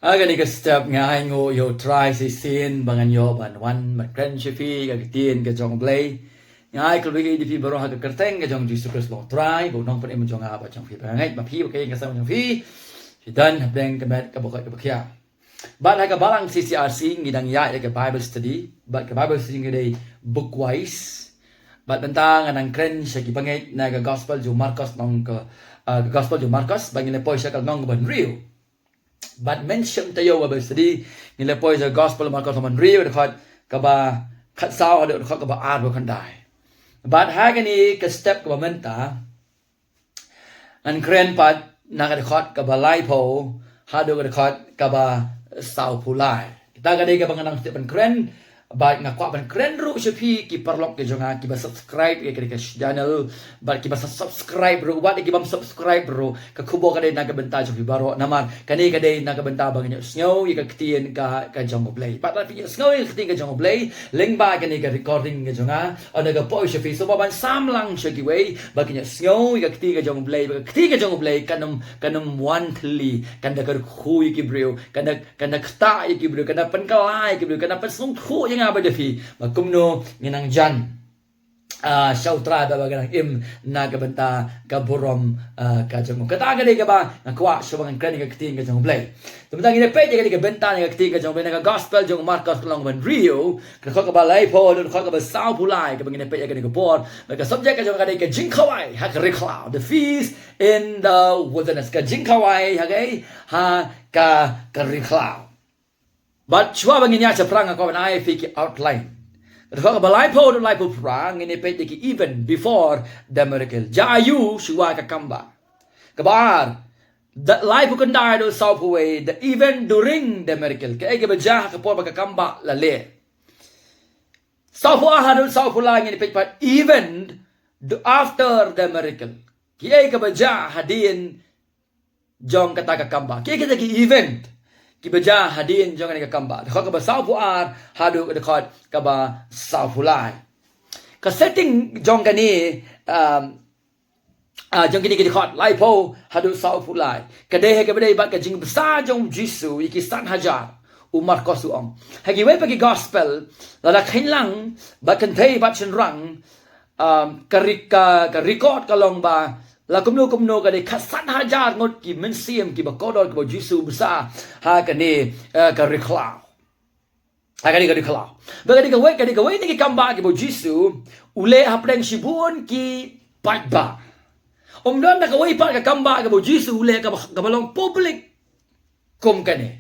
Aga ni ka step nga ay ngo yo try si sin bangan yo ban wan ma kren shifi ka tien ka jong blay nga ay kulbi di fi baro ha ka kerteng ka jong Jesus Christ long try bo nong pun em jong ba jong fi ba ngai ma fi ka ka sam jong fi dan beng ka met ka boka ka bakya ban ha ka balang CCRC ngidang ya ka Bible study but ka Bible study ngai book wise but tentang anang kren siya kibangai na ka gospel jo Marcos nong ka gospel jo Marcos bangin po siya ka nong ban real. But mention tayo ba study nila po sa gospel Marcos man rio dekat kaba kat sao ada dekat kaba arbo kandai. But hagani ka step kaba menta an kren pat na dekat kaba laipo hado dekat kaba sao pulai. Kita gade ka banganang step an kren but nga kwa ban kren ru sipi ki parlok ke jonga ki ba subscribe ke ka channel but ki ba subscribe ru wat ki bam subscribe ru ka kubo ka de naga benta jo baro naman kani ka de naga benta bang nyo snow ka ktien ka jong play pat la pi snow ka ktien ka jong play link ba kani ka recording ka jonga ona ka po sipi so ban sam lang siya ki way ba kanya snow ka ktien ka jong play ba ktien ka jong play kanum monthly kanda ka khu ki brio kanda kta ki brio kanda pankalai ki brio kanda pasung khu nga ba defi magkumno nginang jan syautra ba bagang im na kabenta kaburom ka jong kataga de ka ba nakwa so bang kren ka kting ka jong play tumtang ine pe ka benta ka kting ka jong play na gospel jong Marcos long ban rio ka ka ba lai po ka ba sao pulai ka bang ine pe ka por ka subject ka jong ka jinkawai ha ka recloud the feast in the wilderness ka jinkawai ha ka recloud. But chua bangin ya sa prang ako na ay fiki outline. Kalau balai po prang ini peti ki even before the miracle. Jayu chua ka kamba. Kabar the life ko kanda do south away the even during the miracle. Kaya ka bajah ka po kamba lale. South hado south lang ini peti but even after the miracle. Kaya ka bajah hadin jong kata ka kamba. Kaya kita ki event kibaja hadin jong ka kamba ka ba sao puar hadu dekat ka ba sao pulai ka setting jong kani jong kini dekat lai po hadu sao pulai ka de ka bade ba ka jing besar jong jisu iki san hajar umar ko suong hagi we pagi gospel la khin lang ba kan thei ba chen rang ka record ka long ba la kumno ka de khasan hajar ngot ki mensiam ki ba kodol ki ba jisu besar ha ka ni ka reclaw ha ka ni ka reclaw ba ka ni ki kamba ki ba jisu ule hapdeng shibun ki patba don na ka wai pa ka kamba ki ba jisu ule ka balong public kom ka ni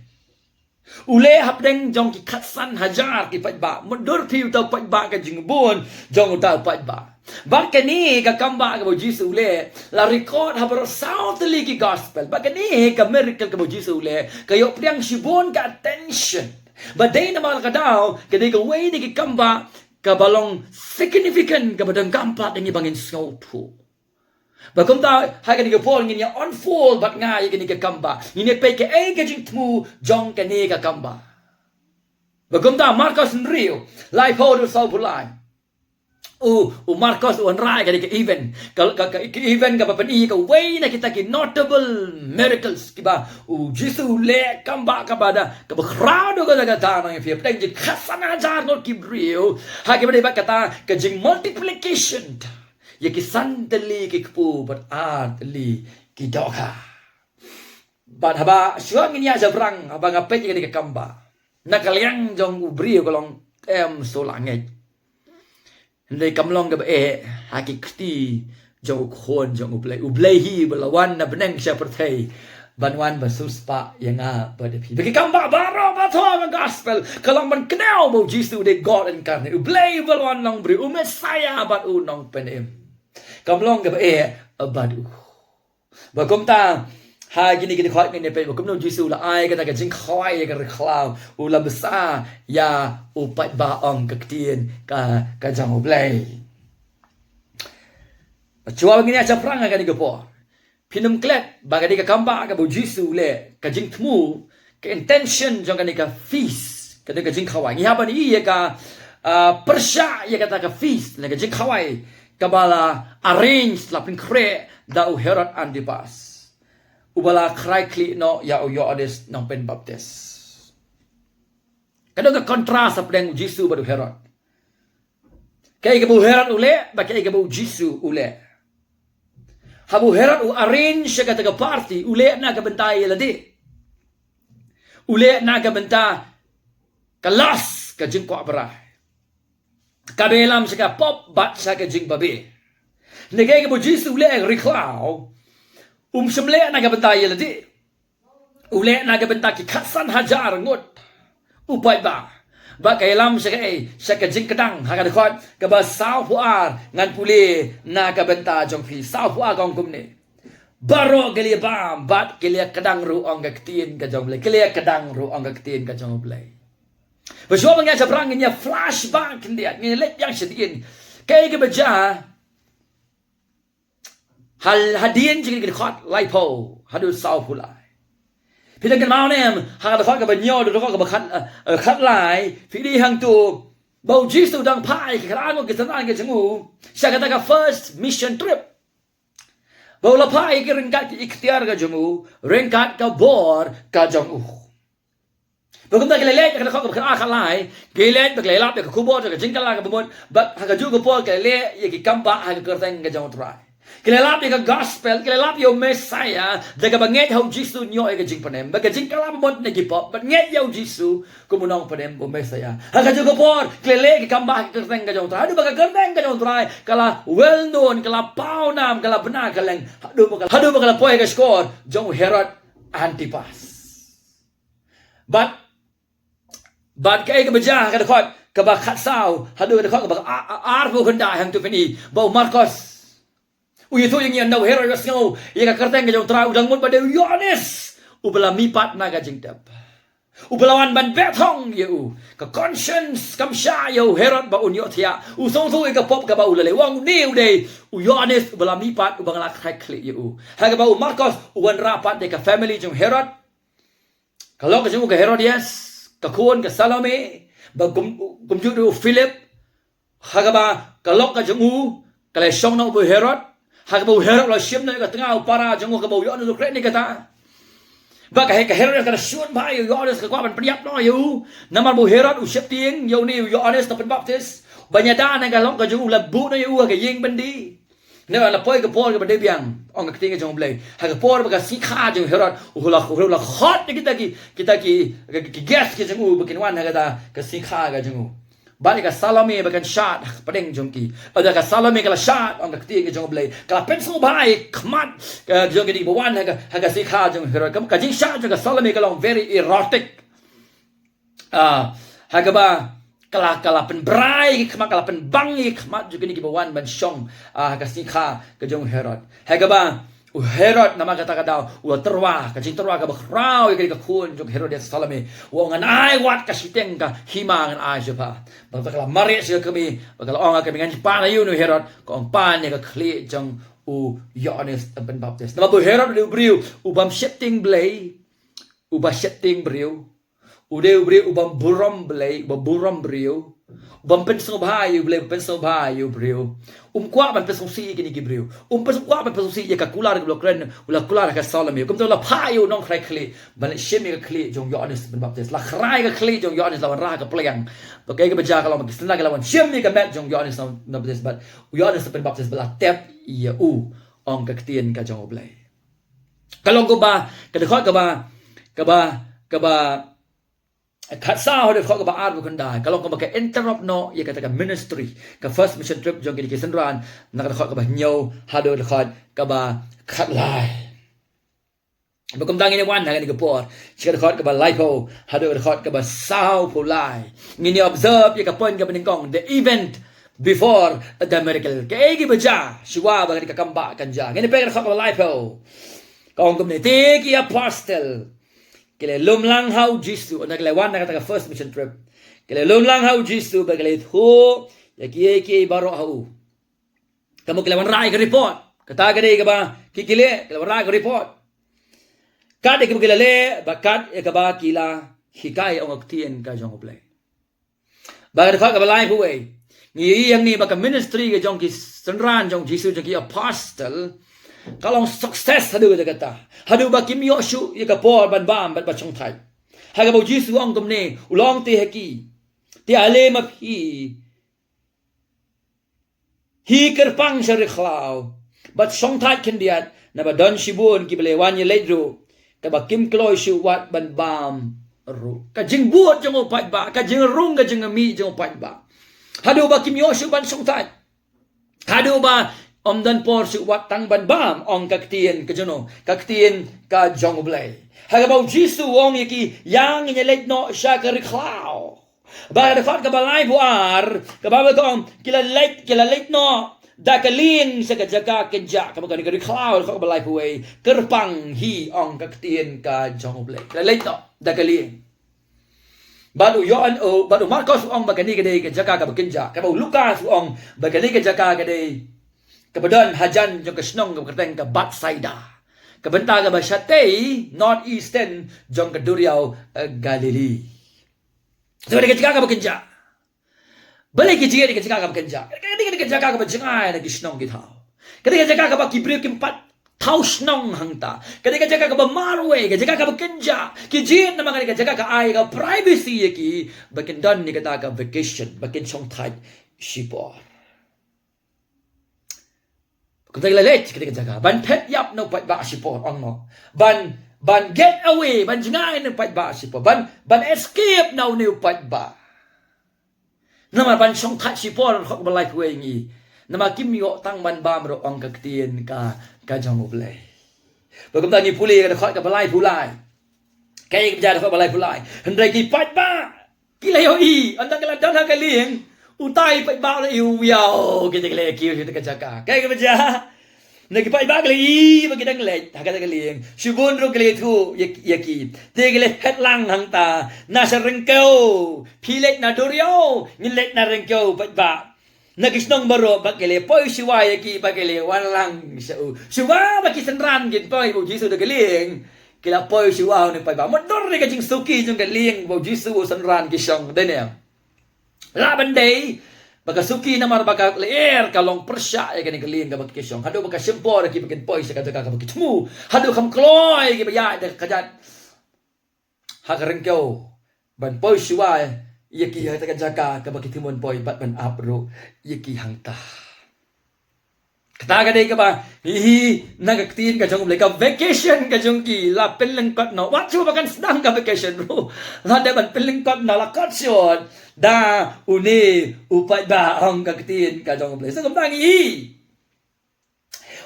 ule hapdeng jong ki khasan hajar ki patba mundur piu tau patba ka jingbon jong tau patba bakani ka kamba ka Jesus ule la record habaro south ligi gospel bakani ka miracle ka Jesus ule kayo priang shibon ka attention but day naman ka daw kadi ka way ni ki kamba ka balong significant ka badang kampat ng ibangin snow bagum ta ha ka ni ka pol ngi unfold but nga ka ni ka kamba ni pe ka ay ka jing tmu jong ka ni ka kamba bagum ta Marcos Rio life hold so pulai Marcos rai ka event event ka papani ka way na kita ki notable miracles kiba jisu le kamba ka bada ka crowd ka daga tanang if you play khasana jar not ki brio ha ki ba kata ka jing multiplication ya ki sandali ki pu but artli ki doka but haba syuang ini aja brang haba ngapet ka kamba nakaliang jong brio kolong solanget Ndai kamlong ka ba hakikti jong khon jong ublay hi balawan na beneng siya pertay banwan basuspa yang pada pi bagi kamba baro ba thong gospel kalong man knau mo Jesus de God incarnate ublay balawan long bri Messiah bat unong penem kamlong ka ba abadu bagom ta ha gini khot ni pe bagom no Jesus la ai ka ta jing khoi ka reclaw ula besar ya upat ba ong ka ktien ka jang ublay chua ngini acha prang ka ni ka po pinum klet bagadi ka kamba ka bo jisu le ka jing tmu ka intention jong ka ni ka feast ka jing khawai ni haba ni ka persya ya ka feast le ka jing khawai ka bala arrange la pin kre da Herod Antipas ubala krai kli no ya o yo ades nong pen baptis. Kadang ka kontras sa pedang Jisu baru Herod. Kaya ikabu Herod ule, baka ikabu Jisu ule. Habu Herod u arrange siya kataga party, ule na kabantay ladi. Ule na kabanta kalas ka jing ko abra. Kabelam siya ka pop bat siya ka jing babi. Nagay ikabu Jisu ule ang riklaw. Semle na kabantay ladi. Ule na kabanta ki katsan hajar ngot. Upay ba? Ba kailam siya ka jing kadang hakadakot ka ba saw puar ngan puli na kabanta jong fi saw puar kong kumne. Baro gali bam bat kilia kadang ru ong gaktin ka jong blay. Kilia kadang ru ong gaktin ka jong blay. Basyo bang sa perang niya flashback hindi at ngilit yang sedin. Kaya ka ba dya hadin jing gikot laipo hadu saw pulai. Pidang kan mau nem hang da ka ba nyo do ka ba khat lai pidi hang tu bau Jisu dang pai ka rango ki tanan ka jungu siya kata ka first mission trip bau la pai ki ringkat ki ikhtiar ka jungu ringkat ka bor ka jungu bagum da kelele ka ka ba khat lai kelele ba kelele ka kubo ka jingkala ka bumon ba ha ka ju ko por kelele ye ki kamba ha ka kerteng ka jungu try Kilala ka gospel, kilala yung Messiah, daga ba nget hau Jisu nyo ay kajing panem, baga jing kalamot na gipop, but nget yaw Jisu, kumunong panem o Messiah. Haka juga por, kilala ka kambah kerteng ka jong try, hadu baga kerteng ka jong try, kala well known, kala paunam, kala benar kaleng, hadu baga poy ka score, jong Herod Antipas. But kaya ka ba dyan, kadakot, kaba katsaw, hadu kadakot, kaba arpo kanda, hang tupini, bau Marcos, Uyito yung yan daw Herod was ngaw. Iya ka karteng kajong tra udang mo pa daw Yohanes. Ubala mipat na kajing tap. Ubalawan ban betong yu. Ka conscience kam siya yu Herod ba unyo tiya. Usong so ika pop ka ba ulale. Wang niu day. Yohanes ubala mipat ubang lakay kli yu. Haga ba Marcos uwan rapat de ka family jong Herod. Kalau kajong ka Herodias. Ka kuon ka Salome. Ba kumju do Philip. Haga ba kalau kajong kalay siyong na ubo Herod. Hakabaw Herod la siyem na tengah para jango kabaw yon do kret ni kata. Ba ka Herod ka syun ba yo Yohanes ka kwaban priap no yo. Naman bo Herod u syep ting yo ni Yohanes ta penbaptis. Banyada na galong ka jung labu na yo ka yeng bandi. Na la poy ka por ka bande biang ong ka tinga jong blay. Ha ka por ba ka sikha jong Herod u la hot ni kita ki guest ki jong u bakinwan ha ka sikha ka jong u. Balik ka Salome bagan shot padeng jongki. Ada ka Salome kala shot ang kakti ka jong blay. Kala pencil bay kmat jong di bawan ha ka sikha jong Herod. Ka jing shot ka Salome kala very erotic. Ha ka ba kala penbrai kmat kala penbangi kmat jong di bawan ban syong ha ka sikha ka jong Herod. Ha ka ba Herod nama kata daw terwa kajing terwa ka bakraw ka kun jong Herod Salome wongan ai wat ka siteng ka himangan ai siapa bakala mari sia kami bakala ong kami ngan pana yun Herod ko ong pan ka kli jong Yohanes ben Baptist nama bo Herod u briu ubam setting blay uba setting briu ude briu ubam buram blay buram briu ubam pensong bahayu blay pensong bahayu briu kwa ban pesong si kini gibriu pesong kwa ban pesong si ya ka kular ka blokren ula kular ka Salome kum to la payu nong krai kli ban shemi ka kli jong Yohanes ben Baptist la krai ka kli jong Yohanes lawan ra ka playang pakai ka baja ka lawan kisna ka lawan shemi ka met jong Yohanes ben Baptist but Yohanes ben Baptist bala tep ya ong ka ktien ka jong oblay kalong ko ba kadakot ka ba Katsa ho de ko ba arbo kanda kalau ko ka interrupt no ya kata ka ministry ka first mission trip jong ki senran nakadakot ka ba nyaw hado dakot ka ba katlay bakum dangin ni wan ngani ka por siya dakot ka ba lipo hado dakot ka ba sao pulai ngini observe ya ka point ka beningkong the event before the miracle kaigi ba ja siwa ba ka kamba kanja ngini pa ka ba lipo kong community ki apostle Kile lum lang hau Jisu na kalewan na kata first mission trip. Kile lum lang hau Jisu bagale ho ya ki baro hau. Kamu kalewan rai ka report. Kata gade ka ba kikile kalewan rai ka report. Kade ka kilale bakat ka ba kila hikai ong aktien ka jong play. Bagade ka ba lai huway. Ni yang ni baka ministry ka jong ki senran jong Jisu jong ki apostle kalong sukses hadu ka kata hadu ba kim yo shu ye ka por ban bam bat chong thai ha ka bo jisu ong kum ne ulong te haki ti ale ma hi kerpang shari khlau bat chong thai ken diat na ba don shibun ki bele wan ye ledru ka ba kim kloi shu wat ban bam ru ka jing buat jong pat ba ka jing rung ka jing mi jong pat ba hadu ba kim yo shu ban chong thai hadu ba om dan por su wat tang ban bam ong kaktien ka jono kaktien ka jong blai ha ba jisu ong yaki yang nye let no sha ka rikhlau ba da fat ka balai buar ka ba ka om kila let no da ka ling sa ka jaga ka ja ka ba ka rikhlau ka balai buai kerpang hi ong kaktien ka jong blai kila let no da ka ling baru Yohan baru Markus ong bagani gede ke jaka ka bekinja ka bau Lukas ong bagani ke jaka gede kebedan hajan jong ke snong ke keteng ke Batsaida ke benta ke Basyatei North Eastern jong ke Duriau Galili so ke jaka ka bekinja balik ke jika ke jaka ka bekinja ke jaka ka bejengai ke snong ki thau ke jaka ka ba kibriu kimpat thau snong hangta kadika jaga ka marwe ka jaga ka kenja ki jin na mga ka jaga ka ai ka privacy ki bakin don ni ka vacation bakin chong thai shipor ko tagla let kadika jaga ban pet yap no pat ba shipor ong no ban get away ban jingai no pat ba shipor ban escape no ni pat ba nama ban chong thai shipor ko balai ko ngi nama kim yo tang ban bam ro ong ka tien ka jong blai bagam tani puli ka khot ka balai pulai kai ka ja balai pulai hendrai ki pat ba ki la yo i anda ka la dan ha ka lieng utai pat ba la yu yao ki te le ki ki te ka jaka kai ka ja ne ki pat ba ka li ba ki dang le ha ka lieng shibun ro ka le thu ye ki te ka le het lang hang ta na sa rengkau pilek na dorio ni lek na rengkau pat ba nagisnong baro bakile poi siwa yaki bakile walang siwa baki senran gin poi bo jisu de galing kila poi siwa ni pai ba modor ni kajing suki jung galing bo jisu senran ki song de ne la bandai baka suki na mar baka leer kalong persya ya kan galing ga baki song hado baka sempor ki bakin poi sa ka baki tmu hado kham kloi ki ba ya de kajat hakareng kyo ban poi siwa yaki ha ta jaka ka baki timon poi bat ban apro yaki hangta kata ka dei ka ba hi nagaktin ka jong ka vacation ka jong ki la peleng kot no wat chu bakan sedang ka vacation ro la de ban peleng kot na la kot shot da uni upat ba ong kaktin ka jong so kam tangi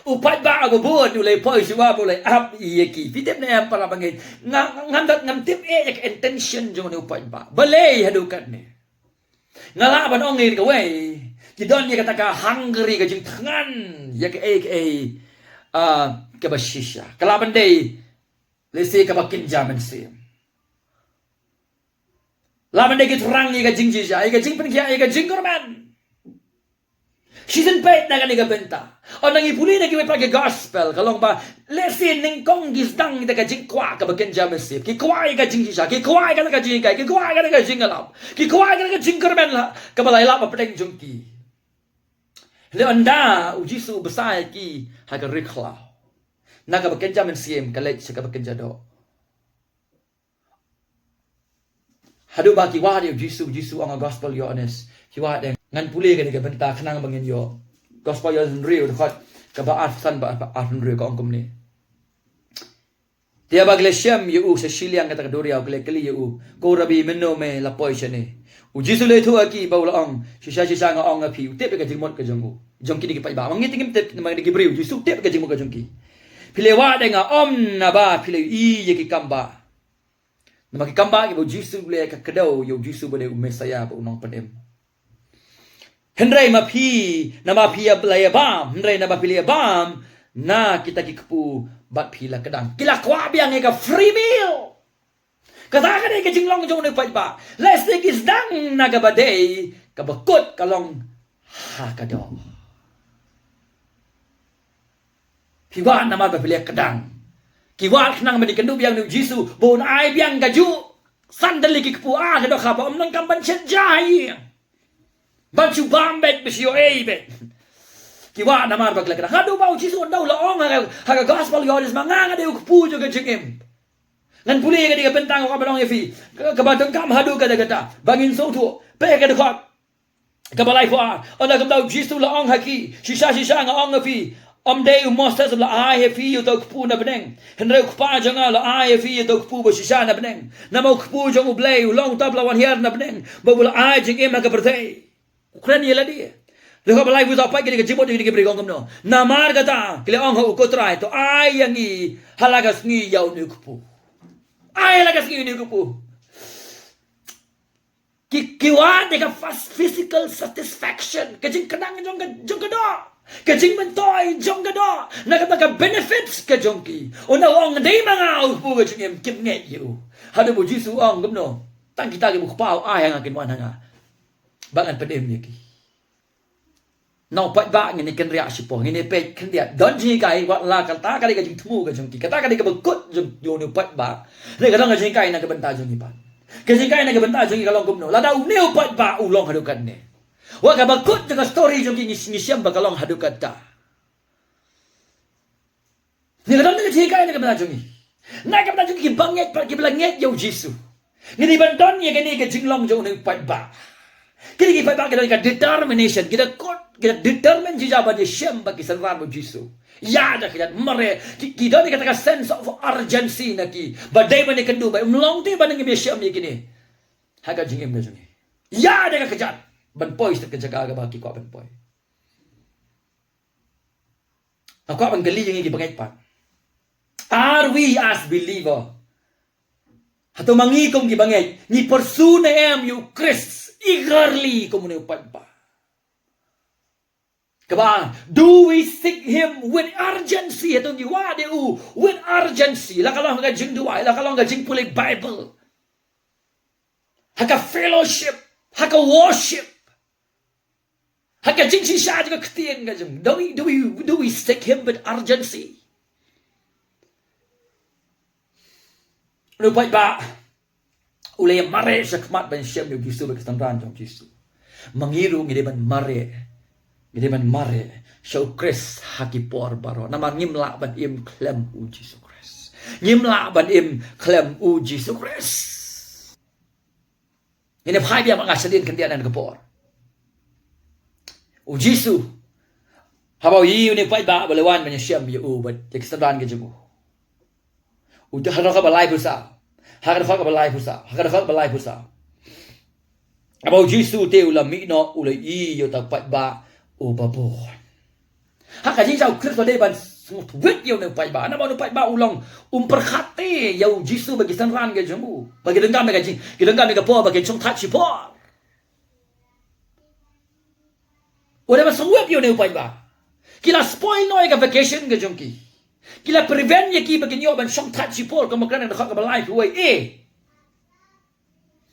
upat ba go bon ulai poi siwa boleh ap yaki fitep na para bangin ngam tip yak intention jong ni upat ba balai hadukan ni ngala ban ong ni ka wei kidon ni kata ka hungry ka jing tangan yak ka bashisha kalaban dei lesi ka bakin jaman sim laban dei kitrang ni ka jing jisha ka jing pen kya ka jing korban season pay na kaniga benta. O nang ipuli na kiway pag gospel kalong ba lesin ning kong gisdang ita ka jing kwa ka bagen jamasip. Ki kwa ka jing sisa, ki kwa ka ka jing kai, ki kwa ka ka jing alap. Ki kwa ka jing kerben la ka balay la pa pedeng jungki. Le anda ujisu besai ki ha ka rikla. Na ka bagen jamasip ka lech ka bagen jado. Hadu ba ki wa di ujisu ang gospel yo honest. Ki wa ngan puli ka ni ka benta kanang bangin yo gospel yo real khot ka ba arsan ba arsan real ka ongkom ni dia bagle shem yo sa shiliang ka doria kle kli yo ko rabi menno me la poison ni u jisu le thu aki ba la ong shisha nga ong api tep ka jingmot ka jongu jongki ni ki pa ba mangi tingim tep mang ni ki briu jisu tep ka jingmot ka jongki pile wa de nga om na ba pile i ye ki kamba na maki kamba ki bo jisu le ka kado yo jisu ba de mesaya ba unong panem Hendrai mapi na mapia belaya bam, hendrai na mapilaya bam, na kita kikpu bat pila kedang. Kila kwa biang eka free meal. Katakan eka jinglong jong ni pa. Lestik is dang nagabadey kabakot kalong hakado. Kiwa na mapilaya kedang. Kiwa kenang manikandu biang ni Jisu bon ai biang gaju sandali kikpu kadok khapa om nang kamban senjai. Bantu bambet besio ebe. Kiwa namar bagla kada. Hadu bau Jisu daw laong haga gospel yoris manganga deu pujo ka jingim. Ngan puli ka diga bentang ka balong efi. Ka batong kam hadu ka dagata. Bangin so tu pe ka dukot. Ka balay fo ona kam daw Jisu laong haki. Shisha nga ong efi. Day mostas la ai efi yo dog pu na beneng. Henre pa janga la ai efi yo dog pu bo shisha na beneng. Na mo pu jong ublay long tab la wan hier na beneng. Bo bula ai jing em ka bertei. Ukran yela dia. Lekha balai bu apa kini kejimot kini keberi gong kamno. Namar kata kile ong ho ukotrai to ai yangi halagas ngi yau ni kupu. Ai halagas ngi ni kupu. Kiwa de ka fast physical satisfaction. Kejing kadang jong kado. Kejing mentoy jong kado. Nakata ka benefits ke jongki. Ona ong dei mga upu kejing em kim nget yu. Hadu bu Jisu ong kamno. Tang kita ke bu pau ai yang akin wan hanga. Bangan pedem yaki. Nau pat ba ngini ken ria sipo ngini pe ken dia don ji kai wa la kata kali ka jing tmu ka jong ki kata kali ka bekut jong yo ni pat ba le ka dong ka jing kai na ka benta jong ni pa ka jing kai na ka benta jong ki ka long gumno la dau neu pat ba u long hadu kan ne wa ka bekut jong story jong ki ni siam ba ka long hadu kata ni ka dong ka jing kai na ka benta jong ni na ka benta jong ki banget pa ki blanget yo Jisu ngini banton ye kini ka jing long jong ni pat ba kini ki pat ba ka determination kita kot kita determine jija ba shem ba kisan ram Jisu ya da kita mare kita ni kata sense of urgency na ki ba dai ba ni kendu ba long ti ba ni shem ni kini haga jingim na jungi ya da ka kejat ban poi sta kejaga ga ba ki ko ban poi aku ban gali yang ki bangai pa are we as believer hato mangikom ki bangai ni pursue am you Christ eagerly komune upat ba. Kaba, do we seek Him with urgency? Ito giwa de with urgency. Lakalong ka jing duway, lakalong ka jing pulay Bible. Haka fellowship, haka worship. Haka jing sisya ka katiyan ka jing. Do we seek Him with urgency? Ano ba? Ulay mare sa kmat ban siyam yung Jisu bagkastandran jong Jisu. Mangiru ngidi ban mare. Ngidi ban mare siya Chris hakipor baro. Naman ngimla ban im klem u Jisu Chris. Ngimla ban im klem u Jisu Chris. Ini pahai biya mga salin kandian ang kapor. U Jisu. Habaw yiyo ni pahai ba balawan ban siyam yung bat yakastandran ka jong. U harap ka balay po sa. Hakad ka balay po sa. Abaw Jisu te ulami no ulay iyo tagpat ba o babon. Hakad jing sa Kristo de ban wit yo ne pat ba. Na ba no pat ba ulong perkhate yo Jisu bagi sanran ga jamu. Bagi denggam ga jing. Gidenggam ga po bagi chung touch po. Ora ba sungwit yo ne pat ba. Kila spoil no ga vacation ga jungki. Kila prevent yaki bagi nyo ban song touch po kamo kana nakaka ba life way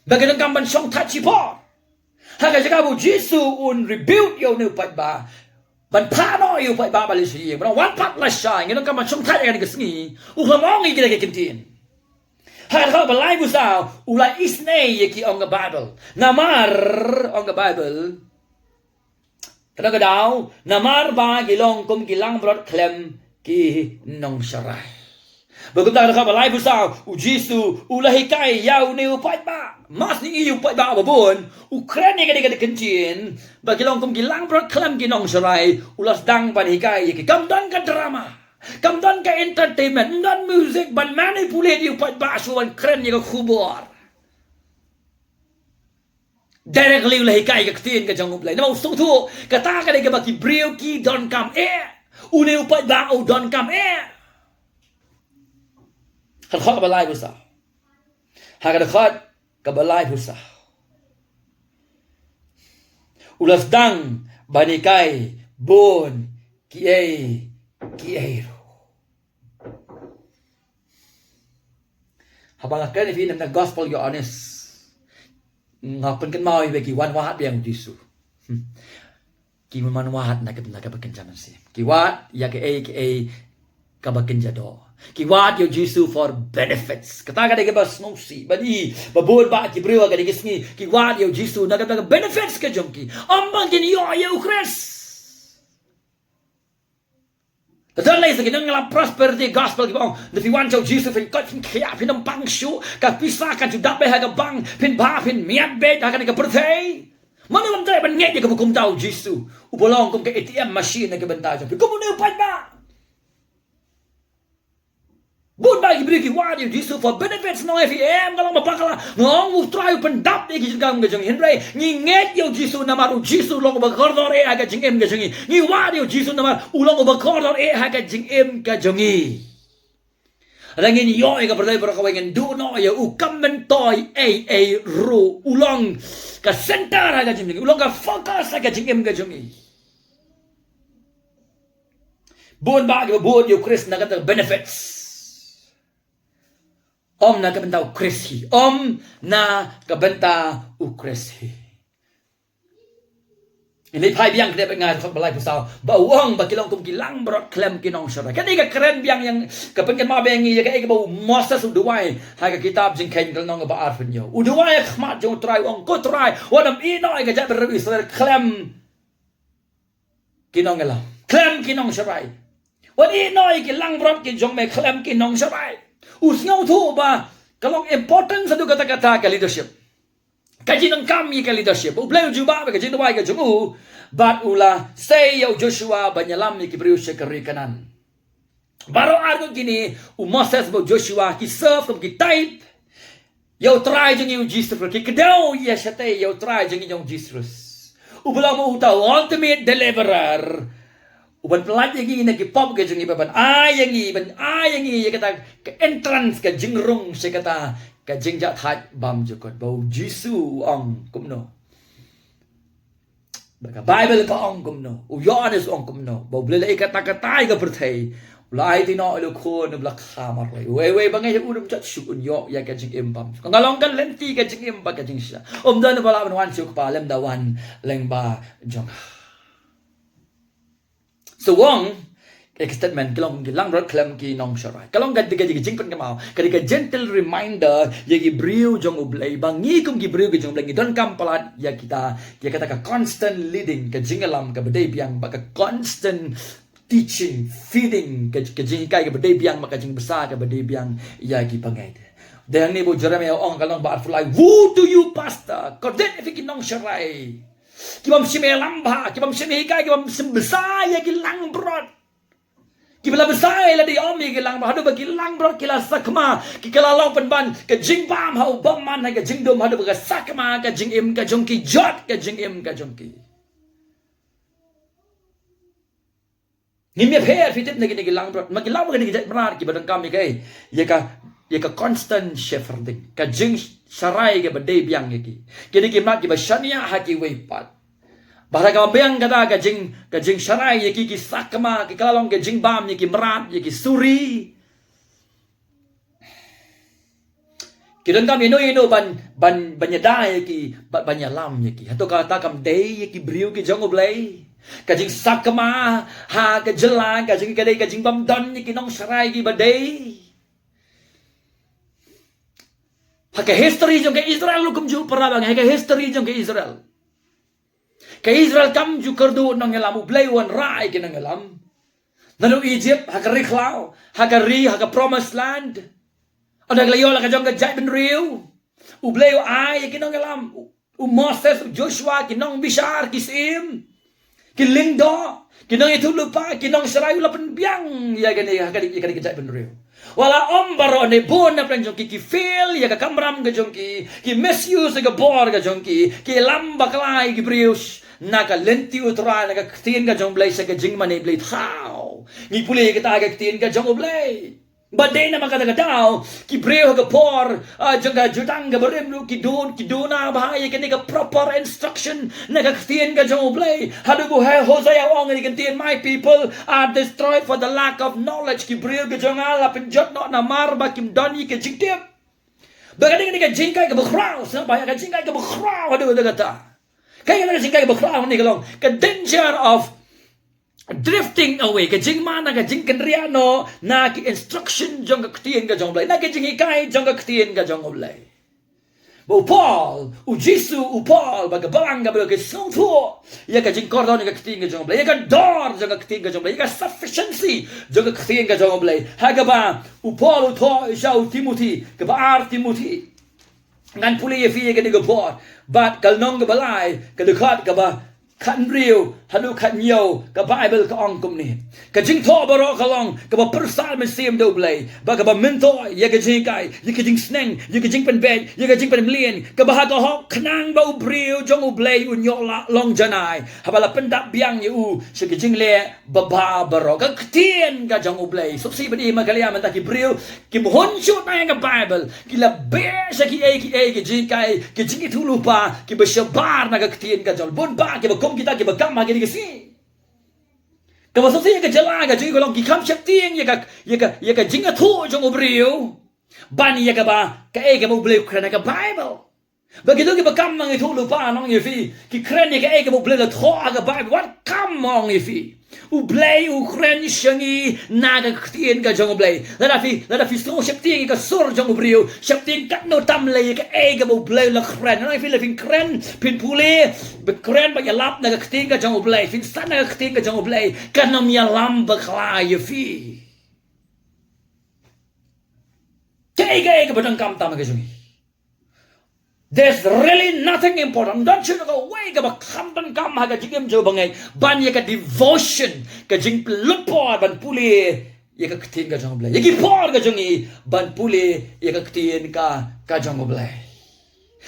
bagi denggam ban song touch po. Haka jaga bu Jisu un rebuild yo ne pat ba. Ban pano yo pat ba bali siya. Ban one pat la siya. Ngino ka man siyang tayo ka nagasingi. Ulamong ikila kikintin. Haka ba live usaw. Ula isne yaki on the Bible. Namar on the Bible. Kena ka daw. Namar ba gilong kum gilang brot klem ki nong syarai. Bagunda ka ba live usaw. U Jisu ulahikay yaw ne upat ba. Mas ni iyo pa ba babon, Ukraine ka di kencin, bagilong kum gilang proklam ginong saray, ulas dang panhikay, kamdan ka drama, kamdan ka entertainment, dan music, ban manipulate iyo pa ba suwan Ukraine ka kubor. Directly ulahikay ka ktiin ka jang ublay. Nama usong tu, kata ka di ka baki brio ki don kam une upa ba o don kam Hakak ba live usa. Hakak kabalay husa. Ulas dang banikay bon kiero. Habang akan ni film na gospel yo honest. Ngapan kan mau bagi wan wahat yang Jisu. Ki man wahat na kabakenjaman si. Ki wat ya ke kabakenja do. Kiwat yo Jisu for benefits. Kata ka de ba snosi, badi babon ba ki brewa ka de gisni. Kiwat yo Jisu na ka benefits ka jomki. Ambang kin yo Chris. Tadal lay sa ginang prosperity gospel kibong. If you want to Jesus fin kot fin kaya fin ang pangsyo ka pisa ka judak be haga bang fin ba fin miat be ka ni ka birthday. Mana man tayo ban ngek ka bukum daw Jesus. Ubolong kung ka ATM machine na kabanta jo. Kumo pa ba? Bun ba gibri ki wadi Jesus for benefits no FEM kalau mapakala ngong try pendap ni kijang ga jong Henry ni nget yo Jesus na maru Jesus long ba kordor e aga jing em ga jongi ni wadi yo Jesus na mar ulong ba kordor e aga jing em ga jongi rangin yo e ga berdai berkawengen do no ya u kamentoy a ru ulong ka center aga jing ulong ka focus aga jing em ga jongi bun ba ga bun yo Chris na ka benefits Om na kabenta ukresi. Om na kabenta ukresi. Ini pai biang kena pengai balai pusau. Bawang bakilong kum kilang berot klem kinong syara. Kan iga keren biang yang kepengen ma bengi ya ka bau Moses uduai. Hai ka kitab jing kain kelong ba arfin yo. Uduai khmat jong try ong ko try. Wadam ino iga jat beru Israel klem kinong elam. Klem kinong syara. Wad ino iga lang berot ki jong me klem kinong syara. Usngau tu ba kalau important satu kata-kata ke leadership. Kaji nang kami ke leadership. Ubleu juba ke jindu ke jumu. Bat ula say yo Joshua banyalam ki berius sekeri kanan. Baru argo gini Moses bo Joshua ki serve ki type. Yo try jeng yo Jesus ki kedau ya sate yo try jeng yo Jesus. Ubla mo uta ultimate deliverer. Uban pelat yang ini nak pop ke jengi baban ayangi ya kata ke entrance ke jengrung saya kata ke jengjat hat bam jukot bau Jisu ong kumno baka Bible ka ong kumno u Yohanes ong kumno bau bela kata-kata ke berthai ulai tino lu khon blak khamar lai we bangai udum chat syukun yo ya ke jeng embam ngalong kan lenti ke jeng emba ke jeng sya dan bala wan syuk pa lem dawan leng ba jong So wong statement kalong gilang rot klam ki nong sharai kalong gad diga jing pen kamao kadika gentle reminder yagi briu jong ublay bangi kum gi briu gi jong blangi don kam palat ya kita ya kata ka constant leading ka jingalam ka bedai biang ba ka constant teaching feeding ka jing kai ka bedai biang maka jing besar ka bedai biang yagi pangai dang ni bo Jeremiah ong kalong ba fulai who do you pastor kodet ifikin nong sharai Kibam sime lamba, kibam sime hikai, kibam besar ya kilang brot. Kibala besar la di omi kilang brot, hadu bagi kilang brot kila sakma, kikala long penban, ke jing bam hau bamman ke jing dom hadu bagi sakma ke jing im ke jongki jot ke jing im ke jongki. Ni me pher fitip nagi kilang brot, magilang nagi jat benar kibadang kami kai, ya ka constant shepherding, ka jing sarai ke bedai biang yaki. Kini kimat ki basania haki weipat. Bahasa kambiang kata ka jing sarai yaki ki sakma ki kalong ke jing bam yaki merat yaki suri. Kidon kami ino banyada yaki banyalam yaki. Hato kata kam day yaki briu ki jong oblay. Ka jing sakma ha ka jelang ka jing bam don yaki nong sarai ki badai. Haka history jong ke Israel lukum ju pernah bang haka history jong ke Israel. Ke Israel kam ju kerdu nang ngelam ublay wan rai ke nang ngelam. Nalu Egypt haka riklau, haka promised land. Ada glayola ka jong ke jai ben riu. Ublay ai ke nang ngelam. Moses Joshua ke nang bishar kisim. Ki lindo, ki nang itu lupa, ki nang serai ulapan biang ya gani haka ke jai ben riu. Wala om baro ne bon na plan jongki ki fail ya ka kamram ga jongki ki misuse ga bor ga jongki ki lamba klai ki brius na ka lenti utra na ka ktin ga jong blai sa ka jing mane blai thao ni puli ka ta ga ktin ga jong blai badai na makata ga tao ki breu ga por jong ga jutang ga berem lu ki dona bahaya ka ni ka proper instruction na ka ktin ga jong blai hadu bu hai Hosea ong ni ktin my people are destroyed for the lack of knowledge ki breu ga jong ala penjot no na mar ba kim doni ka jingtip bagani ka jingkai ka bukhrau sa bahaya ka jingkai ka bukhrau hadu ga ta kaya ka jingkai ka bukhrau ni ka long ka danger of drifting away ka jing mana ka jing kenriano na ki instruction jong ka ktien ka jong blai na ka jing ikai jong ka ktien ka jong blai Bo Paul, u Jesu, u Paul, baga balanga baga song tuo. Ya ka jing kordon ya ka ketinga jong blay. Ya ka dor jong ka ketinga jong blay. Ya ka sufficiency jong ka ketinga jong blay. Haga ba u Paul u to ja u Timothy, ka ba ar Timothy. Ngan puli ya fi ka ni ka por. Bat kal nong ka balai, ka dekat ka ba kan riu, halu kan yo, ka Bible ka ong kum ni. Ka jing to baro ka long, ka ba persal mesim do blay. Ba ka ba mento, ya ka jing kai, ya ka jing sneng, ya ka jing pen bed, ya ka jing pen mlien, ka ba ka hok knang ba u briu jong u blay u nyok la long janai. Habala pendak biang ya u, si ka jing le ba ba baro ka ktien ka jong u blay. So si badi magalia man ta ki briu, ki mohon shoot na ka Bible, ki la be sa ki ki jing kai, ki jing itu lupa, ki ba shabar na ka ktien ka jong. Bon ba ki ba kita ki bakam ha ki si ka ba so si ka jala ka ji ko long ki kham chak tieng ya ka jinga thu jong obriu ban ya ka ba ka e ka bo ble khana ka Bible ba ki do ki bakam mang thu lu pa nong ye fi ki kren ya ka e ka bo ble la tho ka Bible what come mong ye fi u ble u kren shangi na ka tien ka jong ble la fi so chak tieng ka sur jong obriu chak tieng kat no tam le ka e ka bo ble la kren na fi la fin kren pin pule be kren ba ya lap na ka tien ka jong ble fin san na ka tien ka jong ble ka nom ya lam ba kla ye fi ka e ka ba dang kam tam ka jong there's really nothing important. Don't you go away ka ba kam dan kam ha ka jingem jo bangai ban ye ka devotion ka jing lupo ban puli ye ka ktin ka jong ble ye ki por ka jongi ban puli ye ka ktin ka jong ble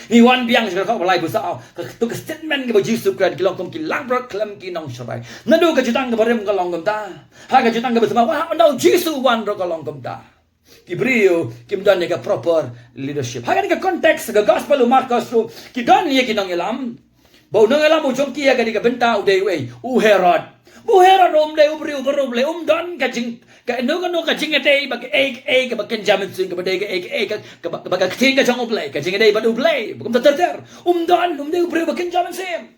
ni wan biang ka ka balai bu sao ka tu ka statement ka ba Jesu Christ ki long kom ki lang bro klam ki nong shabai na do ka jutang ka barem ka long kom ta ha ka jutang ka ba sama wa no Jesu wan ro ka long kom ta ki brio ki mdan ka proper leadership ha ka context ka gospel u Marcos ki don ye ki nong elam bo nong elam u jong ki ya ka benta u de we u Herod bu Herod de u brio bro le don ka jing ka no ka jing ate ba ka ba ken jamin sing ka ba de ka ba ka ting ka jong u ble ka jing ate ba u ble bu kom ta ter don de u brio ba ken jamin sim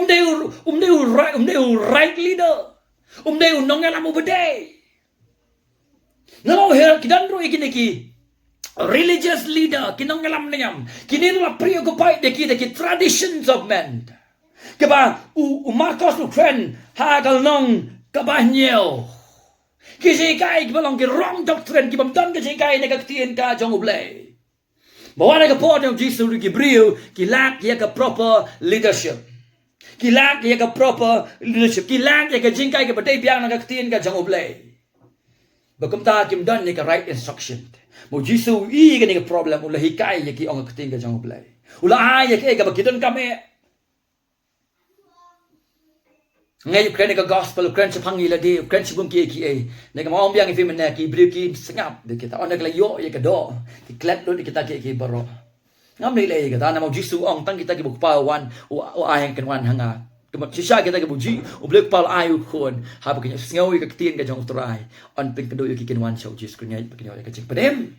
de u right leader de u nong elam u bede no here kidan ro iki religious leader kinong alam niyam kini la preoccupied de traditions of men kaba u Marcos u friend hagal nong kabahnyel kisi kai balong ki wrong doctrine ki bamdan kisi kai ne ka tien ka jong ublay bawa ka po ng Jesus ki brio ki lak ya ka proper leadership ki lak ya ka proper leadership ki lak ya ka jingkai ka batay biang na ka tien ka jong ublay bakum ta kim dan ni ka right instruction mo Jesu i ka ni ka problem ula hikai ya ki ong ka ting ka jong ublay ula ay ka ba kidon kami ngay kren ka gospel kren sa pangila di kren sa bung ki ne ka maom biang ifim na ki brio ki sengap de kita on la yo ya ka do ki clap do kita ki baro ngam ni le ka ta na mo Jesu ong tang kita ki buk pa wan o ayang kan wan hanga sisa kita ke buji ublek pal ayu khon ha pa kanya sngawi ka tien ka jong trai on pin kado ki kinwan show jis kunya pa kanya ka chik padem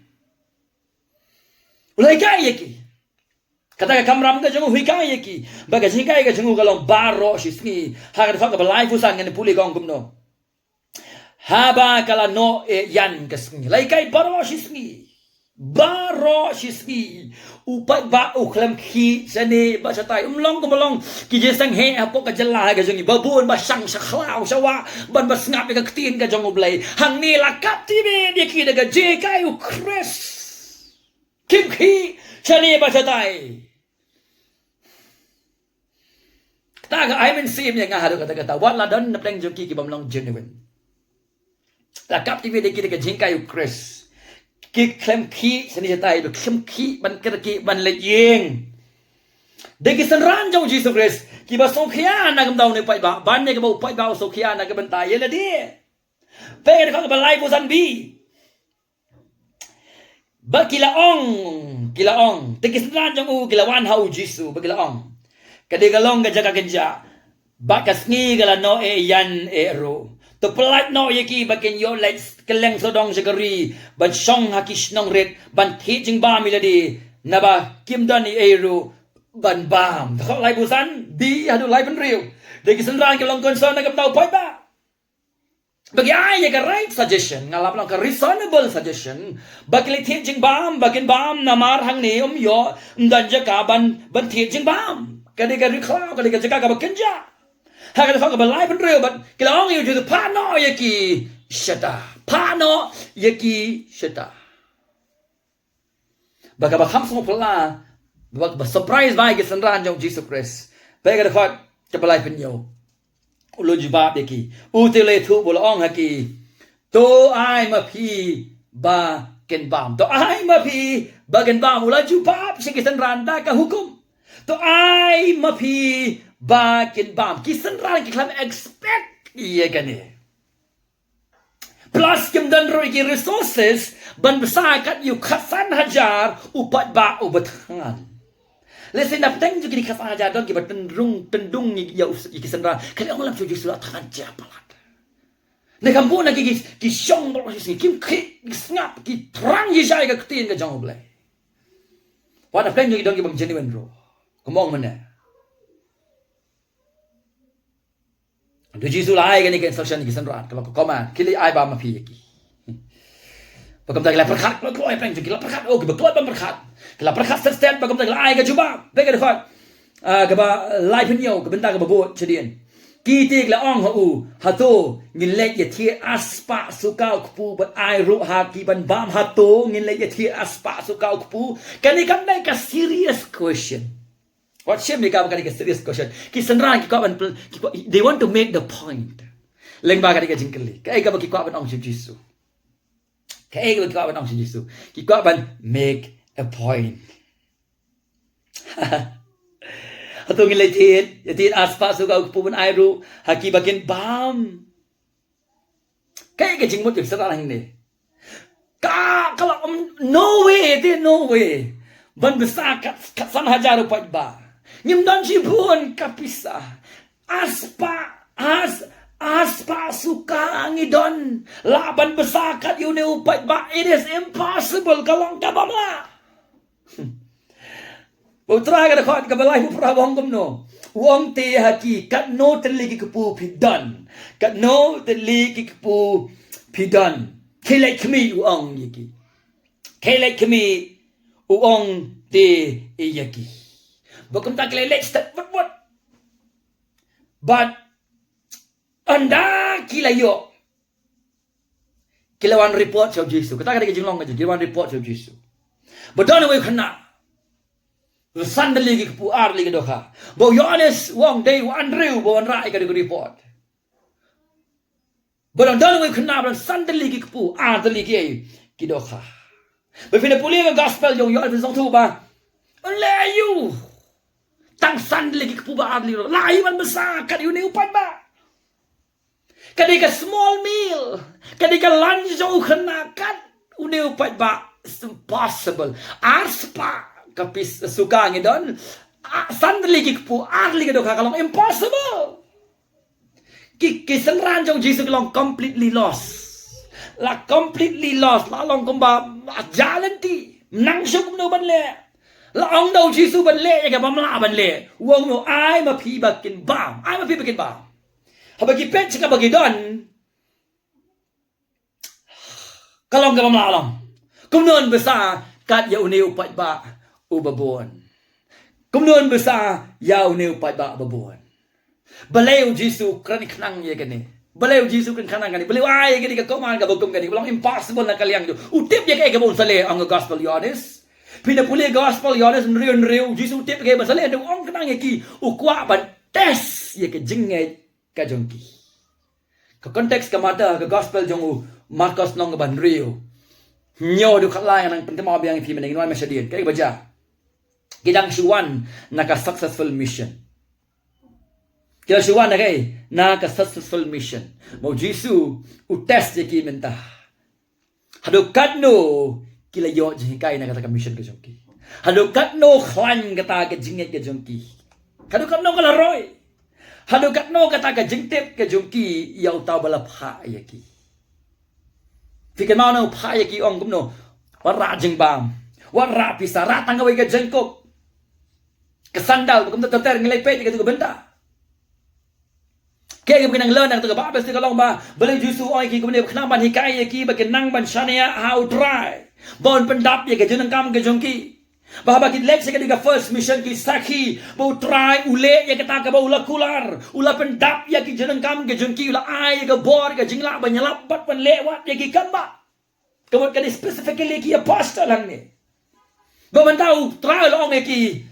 ulai kai yaki kata ka kamram ka jong hui kai yaki baga jing kai ka jong ka long baro shisni ha ka fa ka balai fusan ngani puli gong kumno ha ba kala no yan ka sni lai kai baro shisni baro shisni upat ba uklam khi sani ba satai long ko malong ki je sang he apo ka jala ga jong babun ba sang sa khlaw sawa ban ba ngap ka ktin ka jong ublay hang ni la kap ti be ki daga je kai u Chris kim khi sani ba satai ta ga ai men sim ya nga hado kata wat la don na pleng jong ki bam long genuine la kap ti be ki daga je kai u Chris ki klem ki sani jatai do klem ki ban ker ki ban le yeng de ki san ran jong Jesus Christ ki ba so khia na gam daw ne pai ba ban ne ka ba pai ba so khia na ka ban ta ye la di pe ka ba lai bu san bi ba kila ong de ki san ran jong u kila wan hau Jesus ba kila ong ka de ka long ka jaga kenja ba ka sngi gala no yan ro to pelat no yaki bakin yo like keleng sodong segeri ban song hakish nong red ban teaching ba miladi naba kim dani eru ban bam kho lai busan di hadu lai ban riu de ki sanran ke long kon son na kam tau pai ba Bagi ai ya ka right suggestion ngalap lang ka reasonable suggestion bagi le thiet jing bam bagin bam namar hang ne yo dan ja ka ban thiet jing bam ka de ka ri kha ka de ka jaka ka bakin ja ha ka fa ka balai ban reu bat ka long you to pa no yaki shata pa no yaki shata baka ba kham smo pala ba surprise vai ke sanran jong Jesus Christ ba ka de fa ka balai pen yo ulo jibab yaki utile thu bol ong haki to ai ma phi ba ken bam to ai ma phi ba ken bam ulo jibab sikisan randa ka hukum to ai ma phi ba ken bam kisan ran ki klam expect ye kane plus kim dan roi ki resources ban besar kat you khasan hajar upat ba ubathan Listen up, thank you. Kita kasih aja dong, kita tendung ya kisah kali orang langsung jadi surat tangan japalat. Nek kampung nak ki siong boleh sih, kim ngap ki terang je saya ketin ke jangan boleh. Pada plan juga dong kita genuine bro. Kemong mana? Jadi sulai kan ni instruction ni kisah kalau komen, kili ai ba mafi ki. Bagam tak lapar khat, kalau ai plan juga lapar khat, oh kita keluar berkat. Kalau perkat step bagam tak ai ka cuba, bega dekat. Ka ba lai penyo, ka benta ka babot cedian. Kita la ong hu, hato ngin lek ye tie aspa sukau kupu bat ai ru ha ki ban bam hato ngin lek ye tie aspa sukau kupu. Kani kam dai ka serious question. What shame ni ka ka serious question. Ki senrang ki ka ban they want to make the point. Leng ba ka ka jingkeli. Ka ka ba ki ka ban ong jisu. Ka ka ban ong jisu. Ki ka ban make a point. Atau ngelihat, jadi aspa suka upun airu, haki bagian bam. Kayak kecing mut sekarang ini. Kalau no way, dia no way. Ban besar kat sana hajar upat ba. Nyimdan si pun kapisa. Aspa suka ngidon. Laban besar kat yune upat ba. It is impossible kalau kabam lah. Putra kada khat ka balai pura bong no wong te haki kat no teligi kepu pidan kat no teligi kepu pidan kelek kemi uang yaki kelek kemi uang te yaki bakum tak kelek step what but anda kilayo kilawan report of Jesus kata kada jinglong aja kilawan report of Jesus badana we khana Sandal lagi kepu ar lagi doha. Bau Yohanes wong day wan riu bau rai ka report. Bau dan we kena ban sandal lagi kepu ar lagi ki doha. Befina puli ka gospel yung Yohanes song tu ba. Layu. Tang sandal lagi kepu ba ar lagi. Layu man besar ka ni upan ba. Kadi ka small meal. Kadi ka lunch jauh kena kan uni upan ba. It's impossible. Arspa kapis suka ngidon sandali kikpu arli kedo kalau impossible kisenran jong Jesus long completely lost la long komba jalan ti nang syuk no ban le la ong do Jesus ban le ya bam la ban le wong no ai ma phi bakin bam ha bagi pen ka bagi don kalong ka bam la long kumnon besar kat ya uni upat ba ubabon. Kemudian besar yau ne upat ba babon. Baleu Jisu kranik nang ye gani. Baleu Jisu kan kanang gani. Baleu ai gani ka koman ka bokum gani. Belum impossible na kaliang jo. Utip ye ka bon sale ang gospel Yohanes. Pina puli gospel Yohanes riu Jisu utip ka ba sale ando ong kanang ye ki ukwa ban tes ye ka jingai ka jongki. Ka konteks ka mata ka gospel jong Markus nong ban riu. Nyo du khalai nang pentema biang fi meneng wan masyadin. Kay baca. Kidang suwan naka successful mission. Kidang suwan naka successful mission. Mau Jisu utes ki mentah. Hadu kadno kila yo jingkai naka taka mission ke jongki. Hadu kadno khlan kata ke jinget ke jongki. Hadu kadno kala roy. Hadu kadno kata ke jingtep ke jongki yau tau bala pha yaki. Fikir mau na pha yaki ong kumno wara jingbam. Wara pisa ratang kawai ke jengkok. Kesandal bukan terter ngelai pet gitu benda. Kaya kita learn ang taga Babes tika long ba balik justru oi ki kemudian kenaban hikai ki bakin nang ban shania how dry bon pendap ya ke jenang kam ke jongki bahwa kita lek sekali first mission ki sakhi bau try ule ya kita ka bau ula kular ula pendap ya ki jenang kam ke jongki ula ai ke bor ke jingla banyalap bat pan lewat ya ki kamba kemudian kali specifically ki apostle hang ni bau tahu try long ya ki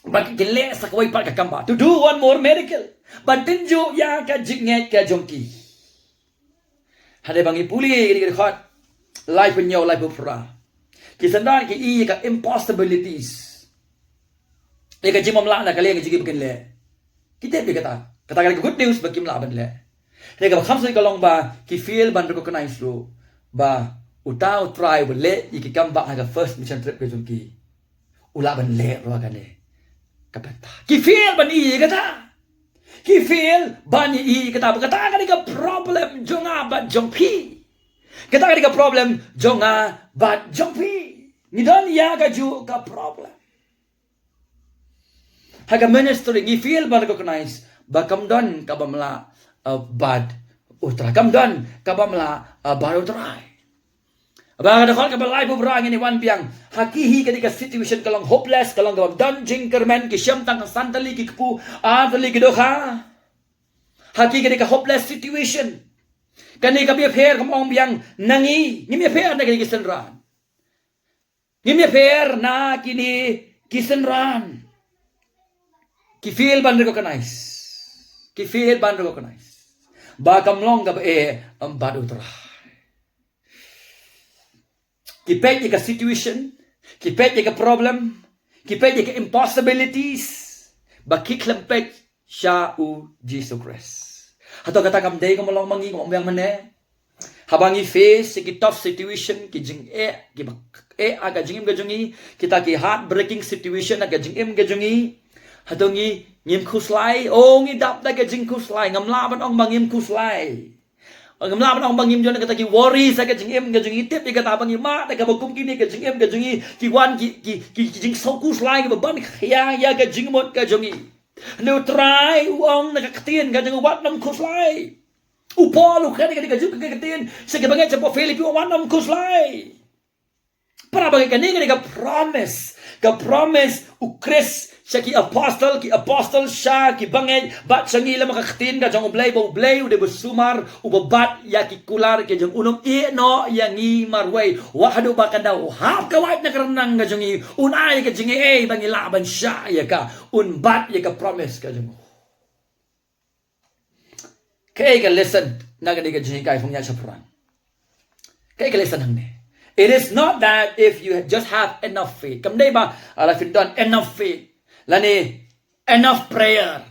bagi kita sakwai pat ka kamba to do one more miracle but tinju ya ka jinget ka jongki hade bangi puli ni ke khot life penyo life pura kisandan ki i ka impossibilities le ka jimam la na ka le ka jigi bikin le kita bi kata ka good news ba kim la ban le le ka kham sai ka long ba ki feel ban recognize ro ba utau try le i ki kam ba ka first mission trip ka jongki ula ban le ro ka le kapata ki feel ban i kata ki feel ban i kata ka ni ka problem jonga ba jongpi kita ka problem jonga ba jongpi ni don ya ka ju ka problem haga ministry ni feel ban recognize ba kam don ka bamla bad utra kam don ka bamla bad utrai ba ka ka balai bu brang ni wan piang hakihi ka situation kalang hopeless kalang gam don jingkerman ki syam tang santali ki pu atali ki dokha haki ka hopeless situation kani ka bi pher kam ong biang nangi ni mi pher na ki senran ni mi pher na kini kisenran ki feel ban recognize ki feel ban recognize ba kam long ka bad utra ki pet ka situation ki pet ka problem ki pet ka impossibilities ba kiklam pet sha u Jesus Christ atau kata kam day ko malong mangi ko ang mane habangi face ki tough situation ki jing ki aga jingim ga jungi kita ki heartbreaking situation aga jingim ga jungi hatongi ngim khuslai ngi dap da ga jing khuslai ngam laban ong bangim khuslai ngam laban ong bangim jon kata ki worry sa ga jingim ga jungi tip ka ta bangi ma da ga bakum kini ga jingim ga jungi ki wan ki jing so khuslai ga ban khya ya ga jingmot ga jungi nếu try uong nakakatin ka jang wat nam khuslai upolo ka ka jung ka katin sa gabangat sa Philippi wat nam khuslai para bagay kani ka promise u Chris siya ki apostle siya ki bangay bat sa ngila makakatin ka jang ublay u de besumar ubabat ya ki kular ka jang unom no yangi marway wahado ba kanda hap ka wat na karanang ka jang unay ka jang bangi laban siya ya ka unbat ya ka promise ka jang kaya ka listen na ka jang kay fung ya sa perang kaya ka listen hang ne. It is not that if you just have enough faith. Kamday ba ala findan enough faith. Lani enough prayer.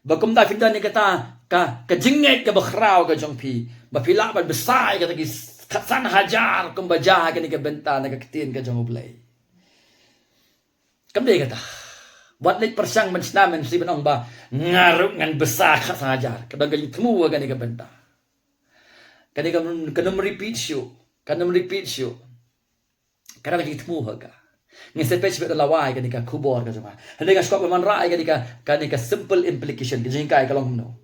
Bakum da findan ni kata ka jinget ka bakraw ka jongpi. Bapila ba besay ka tagi san hajar kum baja ka ni ka benta na ka kitin ka jong ublay. Kamday kata. Wat lit persang mansnamen si banong ba ngaruk ngan besa ka san hajar. Kadang ka temu ka ni ka benta. Kani kanum repeat you. Karena kajing temu haga. Ngisep pech bet lawai kanika kubor ka jama. Hande ka skop man rai kanika simple implication kajing kai kalong no.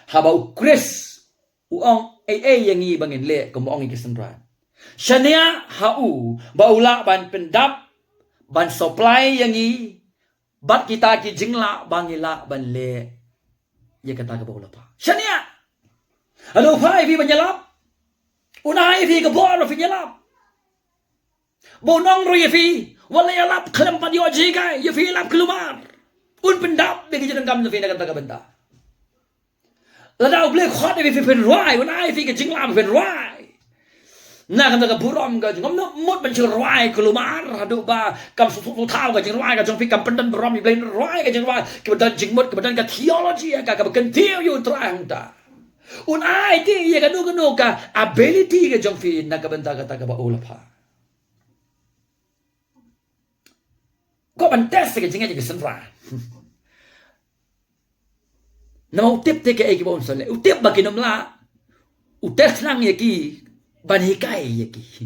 Haba Chris uong yang i bangin le kumong ikisenran. Shania hau baula ban pendap ban supply yang i bat kita ki jingla bangila ban le ya kata ka baula pa. Shania halo pai vi banyalap. Unai vi ka bor vi nyalap. Bonong ro yefi wala yalap klam pa dio jiga yefi lap kelumar un pendap de gijan kam yefi nak ta benta la dau ble khot yefi pen roi un ai fi ke jinglam pen roi na kam ta burom ga ngom no mot ban chu roi kelumar hadu ba kam su thau ga jing roi ga jong fi kam pendan burom ble roi ga jing roi ke badan jing mot ke badan ka theology ka kan theo yu trang ta un ai ti ye ga no ka ability ga jong fi nak benta ka ta ka ba ulapa ko ban test ke jinga ke senra nama utip te ke ki bon sole utip ba kinom la utest nang ye ki ban hikai ye ki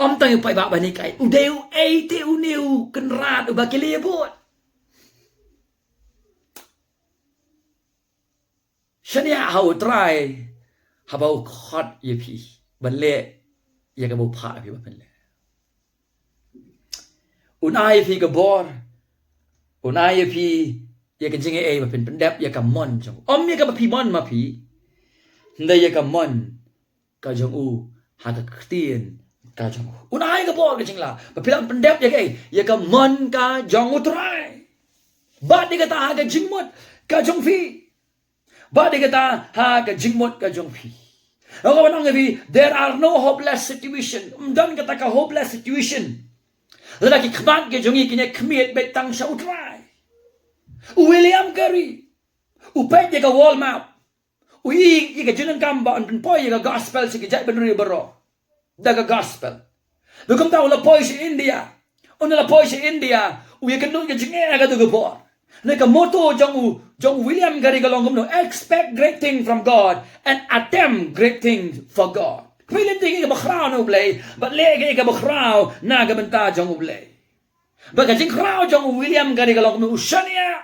om tang pai ba ban hikai udeu ei te uneu kenrat ba ke le bot Shania how try habau khot ye phi ban le ye ka bu pha phi ban le unai phi ka bor unai phi ye ka jing e ba pen dep ye ka mon jong om ye ka ba phi mon ma phi ndai ye ka mon ka jong u ha ka tien ka jong unai ka bor ka jing la ba phi pen dep ye ka mon ka jong u try ba di ka ta ha ka jing mot ka jong phi ba di ka ta ha ka jing mot ka jong phi. There are no hopeless situation. Dan kata ka hopeless situation. Lagi kmat ke jongi kini kmiet betang sa utray. William Carey. Upet ye ka wall map. Uing ye ka junan kamba an penpoy ye ka gospel si kijay benri baro. Daga gospel. Dugam tao la poy si India. Una la poy si India. Uye ka nun ka jinge ka dugapor. Neka moto jong William Carey kalong no expect great things from God and attempt great things for God. William Carey ka bakraw no blay, but lege ka bakraw na ka benta jong blay. Baka jing kraw jong William Carey kalong no ushania.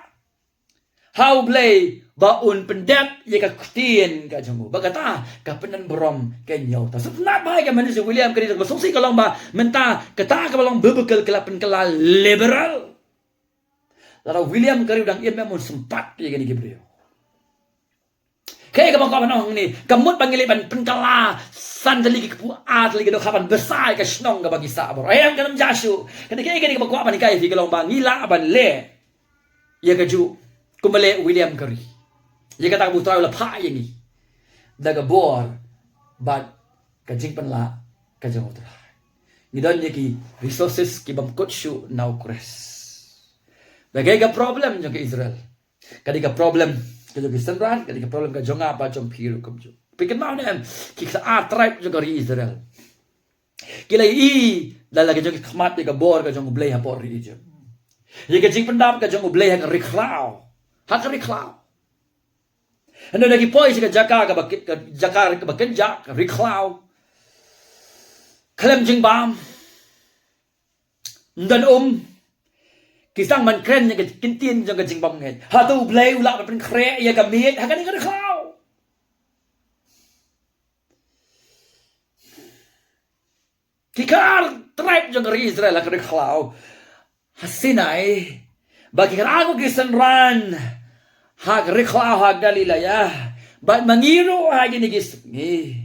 How blay ba un pendep ye ka kutien ka jong baka ta ka penan brom kenyo ta. So na ba ka man si William Carey ka songsi kalong ba menta kata ka balong bebekel kelapen kala liberal. Lalu William Carey udang ia memang sempat dia gini Gabriel. Kaya kapag kapan ni kamut pangiliban penkala sandali kepu atli kedo kapan besar ke snong ke bagi sabor. Ayam kanam jasu. Kaya kapag kapan ni kaya fikir lomba ngila aban le. Ia keju kumale William Carey. Ia kata butuh lah pa yang ni. Daga bor bad kajing penla kajang utara. Ngidan ki resources ki bamkot shu now kures. Bagai ka problem jong ke Israel. Kadi ka problem ke jong Israel, kadi ka problem ka jong apa jong piru kum jong. Pikin mau nem ki sa tribe jong ri Israel. Kila I dala ka jong khmat ka bor ka jong blay ha por ri jong. Ye ka jing pendam ka jong blay ha ka riklao. Ha ka riklao. Ano lagi poy ka jaka ka bakit ka jaka ka bakit jak riklao. Kalem jing bam. Ndan kisang man kren yang kintin jong kajing bam ngai hatu blay ulak pen kre ya ka miet ha kani ka khaw kikar tribe jong ri Israel ka khaw hasinai bagi aku kisan ran ha ka khaw ha Galilaya ba mangiro ha gini gis ni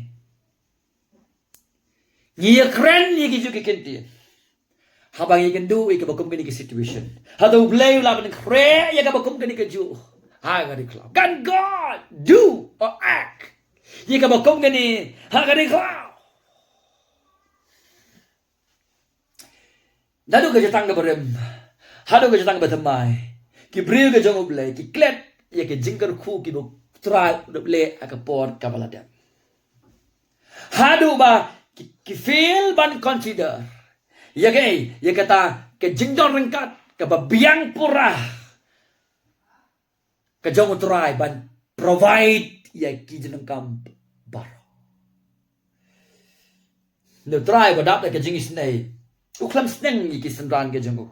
kren ni gijo kintin habang ikan du ika bakum kini ke situation. Hadu blay laban kre ya ka bakum kini ke ju. Ha ga diklau. Can God do or act? Ya ka bakum kini ha ga diklau. Dadu ka jatang ga barem. Hadu ka jatang ba tamai. Ki bril ka jong blay ki klet ya ka jingkar khu ki bo try do blay aka pon ka baladan. Hadu ba ki feel ban consider. Ya kata ke jingdon rengkat ke babiang purah ke jong utrai ban provide ya ki jeneng kam bar no try badap ke jingis nei uklam sneng ki sendran ke jengu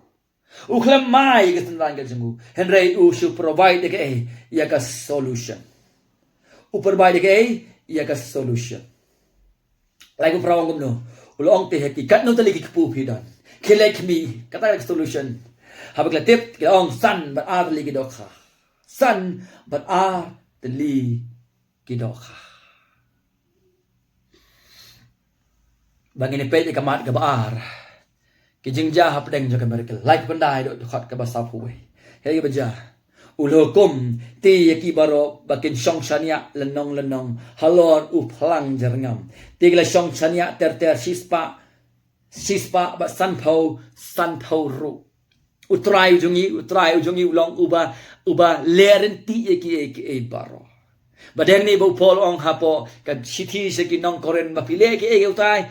uklam mai ke sendran ke jengu henry u should provide ke ya ka solution u provide ke ya ka solution lagu prawang gumno ulong te heki kat no tali ki pu pidan kilek mi kata solution habak la tip kilong san but ar li gidokha san but ar the li gidokha bangini pe ka mat ka bar ki jingja hap deng jo ka miracle like pandai do khat ka basa puwe hei baja ulhukum ti yaki baro bakin song sania lenong halor u plang jerngam tigla song sania ter sispa ba sanpau ru utrai ujungi ulong uba leren ti yaki baro badeng ni bo pol ong hapo ka siti seki nong koren mapile ki utai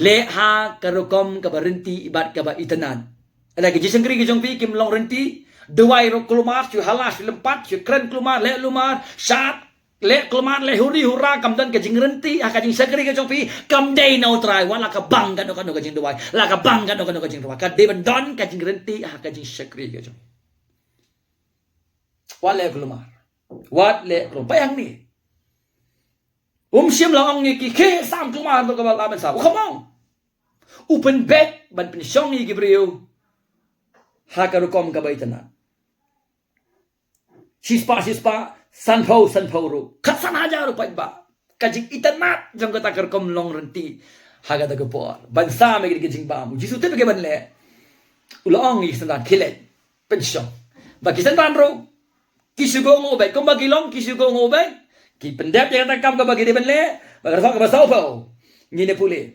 le ha karokom ka barenti ibat ka ba itanan ala ki jisengri ki jong pi kim long renti Dewai ro kelumar, cu halas lempat, cu keren kelumar, le lumar, sat, le kelumar, le huri hura, kamdan kajing renti, akajing segeri kajong pi, kamday na utray, wala ka bangga no kajing dewai, la ka bangga no kajing dewai, ka deban don kajing renti, akajing segeri kajong. Wala kelumar. Wat le lo payang ni. Sim lang ang ki ke sam tu ma to ka ba sa. Come on. Open bet ban pin song ni Gabriel. Ha ka kom ka ba itana. Sispa san po ro. Kasan aja ro pa ba. Kajing itanat jang ka takar kom long renti. Ha ka ta ko por. Ban sa me ki jing ba mu. Jisu te ke ban le. Ulang ni sandan kilet. Pin song. Ba ki sandan ro. Kisugo ngobay. Kung bagilong kisugo ngobay. Ki pendap yang takam ka bagi depan le, bagar ka basau pau. Ngine puli.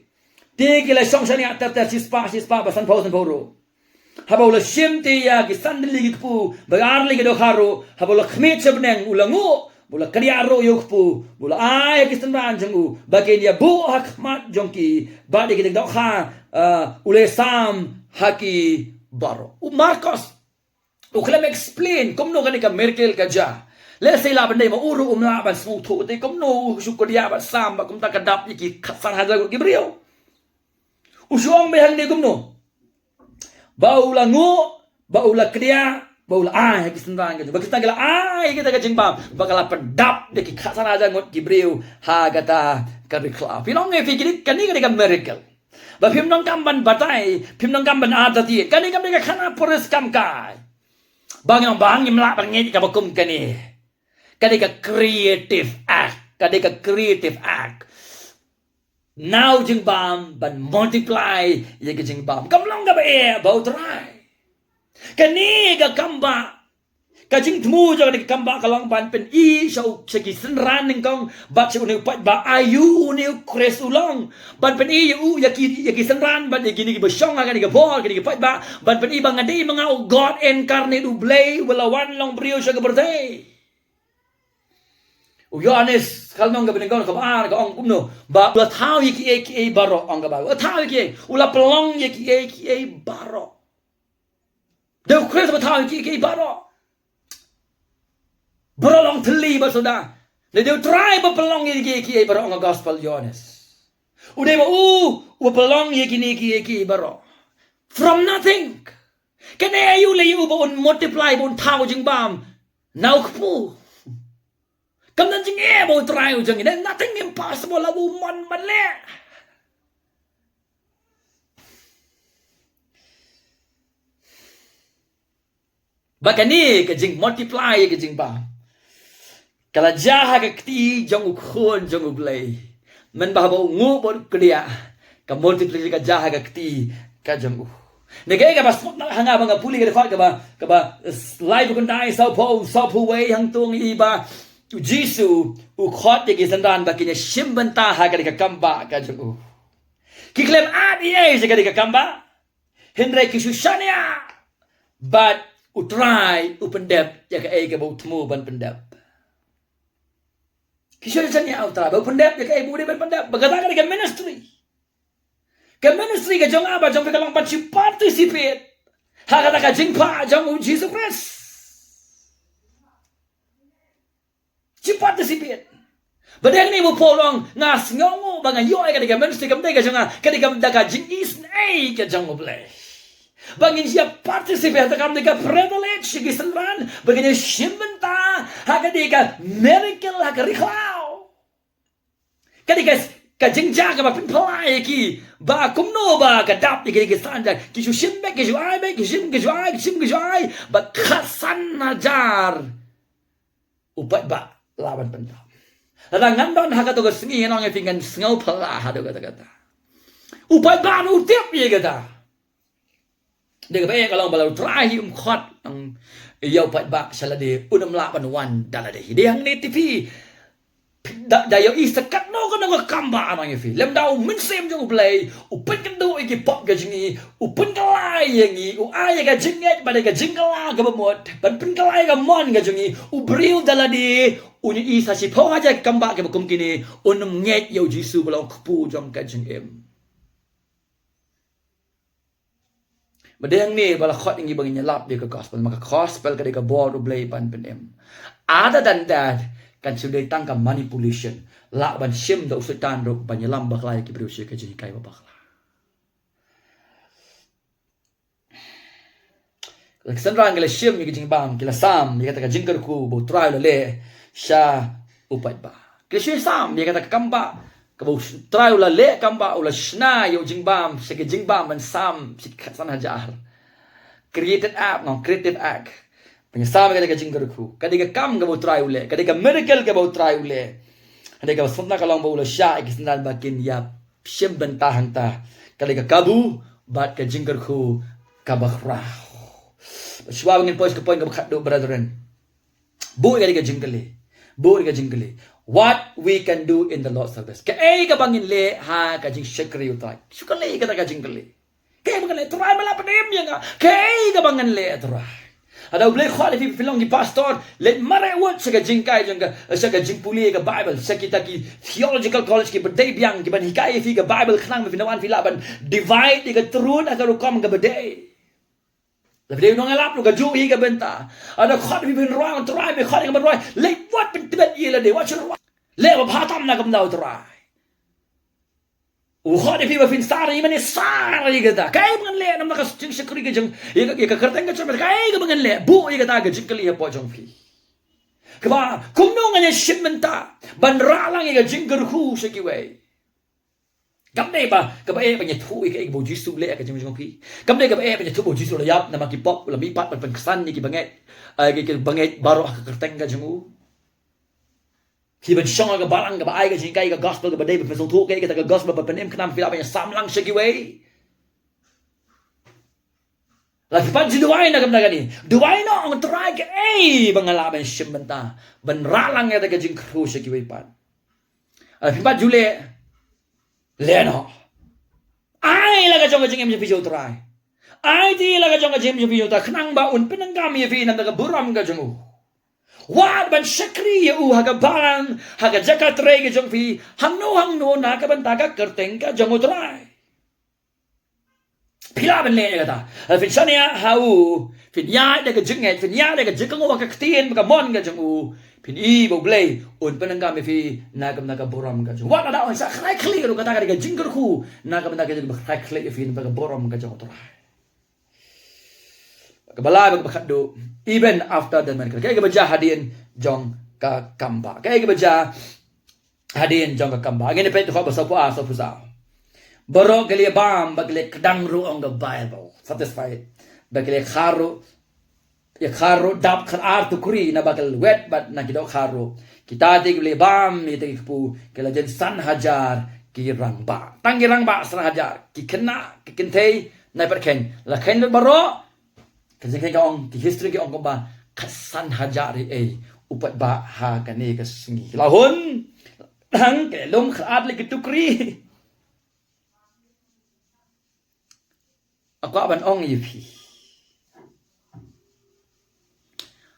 Tigila song sani atar sispa basan pau ro. Habau la sim ti ya ki sandli ki pu, bagar li ki do kharo, habau la khmet sebneng ulangu, bula kriya ro yok pu, bula ai ki sandan jangu, bagi dia bu hakmat jongki, badi ki do kha ule sam haki baro. Marcos uklam explain kom no ka Merkel ka ja. Let's say laban day mauro umlaban smooth to te kom no syukuria ba samba kum ta kadap iki khasan haja ko Gabriel. Usyong me hang ne kom no. Baula ngo, baula kriya, baula ai ki sendang ka. Bakita gala ai kita ka jingbam bakala pedap de ki khasan haja ngot Gabriel ha gata ka rikla. Pinong nge fikiri kani ka Merkel. Ba phim nong kamban batai, phim nong kamban atati. Kani ka khana poris kam kai. Bang yang bang imla bang nge ka bakum kani. Kadika creative act. Now jing bam ban multiply ye jing bam. Kamlong ga ba bau try. Kani ga kamba. Kajing tmu jo ni kamba kalong ban pen I so segi senran ning kong bat se uni pat ba ayu ni kres ulong ban pen I u yaki senran ban yaki ni ba shong ga ni ga bol ga ni pat ba ban pen I bang ade mga God incarnate u blay wala wan long brio sa ga birthday. Yohanes kalau nggak benar kau kabar kau ong kumno ba ulah tahu ye baro ong kabar ulah tahu ye ulah pelong ye baro dah kres ba tahu ye baro long teli ba sudah dia try ba pelong ye baro ong gospel Yohanes udah ba pelong ye baro from nothing kena ayu le you ba multiply ba tahu jing bam now kpu Kamdan jing mo try jang ina nothing impossible la woman male. Bakani ka jing multiply ka jing ba. Kala jaha ka kti jang ukhon jang ublay. Men ba ba ngu bo kriya ka multiply ka jaha ka kti ka jang u. Negay ka bas hanga ba nga puli ka fa ka ba live kun dai sa po way hang tung iba. Jisu khot ye sandan bakinya shimbanta ha ka kamba ka ju ki klem adi je ka kamba hindrai ki sushania but utrai upendep ya ka ke bau tmu ban pendep ki sushania utrai bau pendep ya ka bu de ban pendep bagata ka ministry ka jong aba jong ka lang participate ha ka jingpa jong Jesus Christ Cepat disipit. Badang ni mo polong ngas ngongo bang yo ay kadika ministry kam dega janga kadika daga jing is nay ka jang oble. Bangin siya participate kam dega privilege gisenran bangin shimbenta ha kadika miracle ha kariklau. Kadika ka jing jaga ba pinpalai ki ba kumno ba kadap ki sanda ki shimbe ki ai be ki shim ki ai ba khasan najar upat ba laban pendam. Rangan don haka to singi nong fingan sngau pala hado kata. Upai ban utip ye kata. Dega ba kalau balau try khot ang yau pat ba salade unam laban wan dalade. Dehang ni TV dayo isakat no ko nang kamba amang fi. Lem daw min sem jong play. Upen kan do iki pop ga jingi. Upen kalai yangi. U ay ga jinget ba ga jingala ga bamot. Ban pen kalai ga mon ga jingi. U bril dalade Uni isa si po aja kamba ke bakum kini unum nget yo Jisu belong kepu jong kajeng em. Madang ni bala khot ingi bagi nyelap dia ke gospel maka gospel ke dia ke board ublay pan penem. Other than that kan sudah tangka manipulation la ban sim da usutan ro ban nyelam baklay ke berusia ke jeni kai bakla. Kesenrang kila shim ni jing bam kila sam dia kata jingker ku bo try le sha upat ba. Kila shi sam dia kata kamba ka bo try le kamba ula shna yo jing bam se ke jing bam man sam si san hajar. Created app no creative act. Penyesam kata jingker ku. Kadika kam ka bo try le kadika miracle ka bo try le. Kadika sunna kalong bo ula sha ikisnal bakin ya shim bentahang ta. Kadika kabu bat ka jingker ku kabakrah. Sebab ingin poin ke poin ke do brethren. Bu ga jingkali. Bu ga jingkali. What we can do in the Lord's service. Ka ai ka bangin le ha ka jing shakri utai. Sukali ka ka jingkali. Ka bangin le try mala panem yang ka ai ka bangin le try. Ada boleh khali fi filong di pastor let mare wat sa ka jingkai jang ka sa ka jingpuli ka Bible sa kita ki theological college ki bedai biang ki ban hikai fi ka Bible khnang fi nawan fi laban divide ka turun atau kom ka bedai. Tapi dia nong elap lu gaju hi ka benta. Ada khot bi bin roang try me khot ka ban roy. Le wat bin tibet ye la de wat chur. Le ba phatam na kam dau try. U khot bi ba fin sari mane sari ka da. Kai ban le nam ka jing shakri ka jing ye ka karteng ka chur kai ka ban le bu ye ka da ka jing kali ha po jong fi. Ka ba kum nong anya shim menta. Ban ra lang ye ka jing ger hu shaki wei. Cắm đây bà các bạn bây giờ thu cái bộ chỉ số lệ cái trong khi cắm đây các bạn bây giờ thu bộ chỉ số là giáp nằm cái pop là mi pat phần san như cái bằng nghe baru cái teng cái trong khi bên song cái balang cái ai cái gì cái gospel cái bên đây bên số thu cái gospel bên em khám phim bây giờ sam lang shaki way là khi bạn chỉ duai na cái này duai nó ông try cái bằng là bên sim bên ta bên ra lang cái jing kru shaki way pan khi bạn jule Leno. Ai là cái trong cái jing em phi jo try. Ai thì là cái trong cái jing em phi jo try. Khnang ba un penangam ye phi nam ka buram ka jong. Wat ban shakri u ha ka balang ha ka jakat re ka jong phi hang no na ka ban ta ka kerteng ka jong try. Pila ban le ka ta. Fin shania ha u fin ya de ka jing et fin ya de ka jing ka ka tien ka mon ka jong u. Pin i bo blay un penangam fi nagam naga boram ka jo wala da on sa khai khli ro kata ka jingger khu nagam naga jo khai khli fi naga boram ka jo to ka bala ba khaddo even after the man ka ga baja hadin jong ka kamba ka ga baja hadin jong ka kamba ngene pe to ba sa pa sa pusa baro ke le bam ba ke kadang ro on the Bible satisfied ba ke kharo ya kharo dap khar ar tu kuri na bakal wet bat na kido kharo kita dig le bam ni te pu ke la jen san hajar ki rang ba tang ki rang ba san hajar ki khna ki kintei na par khen la khen baro ke je ke ong ki history ke ong ko ba san hajar e upat ba ha ka ne ka singi la hun tang ke lom khar le ki tu kuri aku ban ong yi phi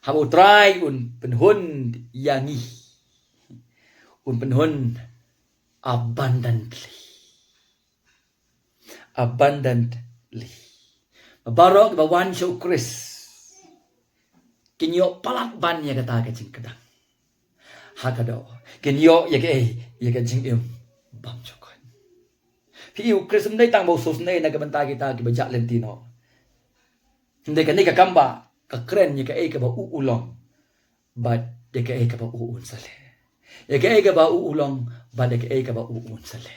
Habo try un penhun yangi un penhun abundantly barok ba wan show Chris kinyo palat ban ya kata ka jing kedang hakado kinyo ya ke jing im bam chokon pi u Chris ndai tang bo sos ndai na ka banta kita ki bajak lentino ndai ka ni ka kamba ka kren ni ka ka ba uulong but de ka ba uun sale ya ka ba uulong but de ka ba uun sale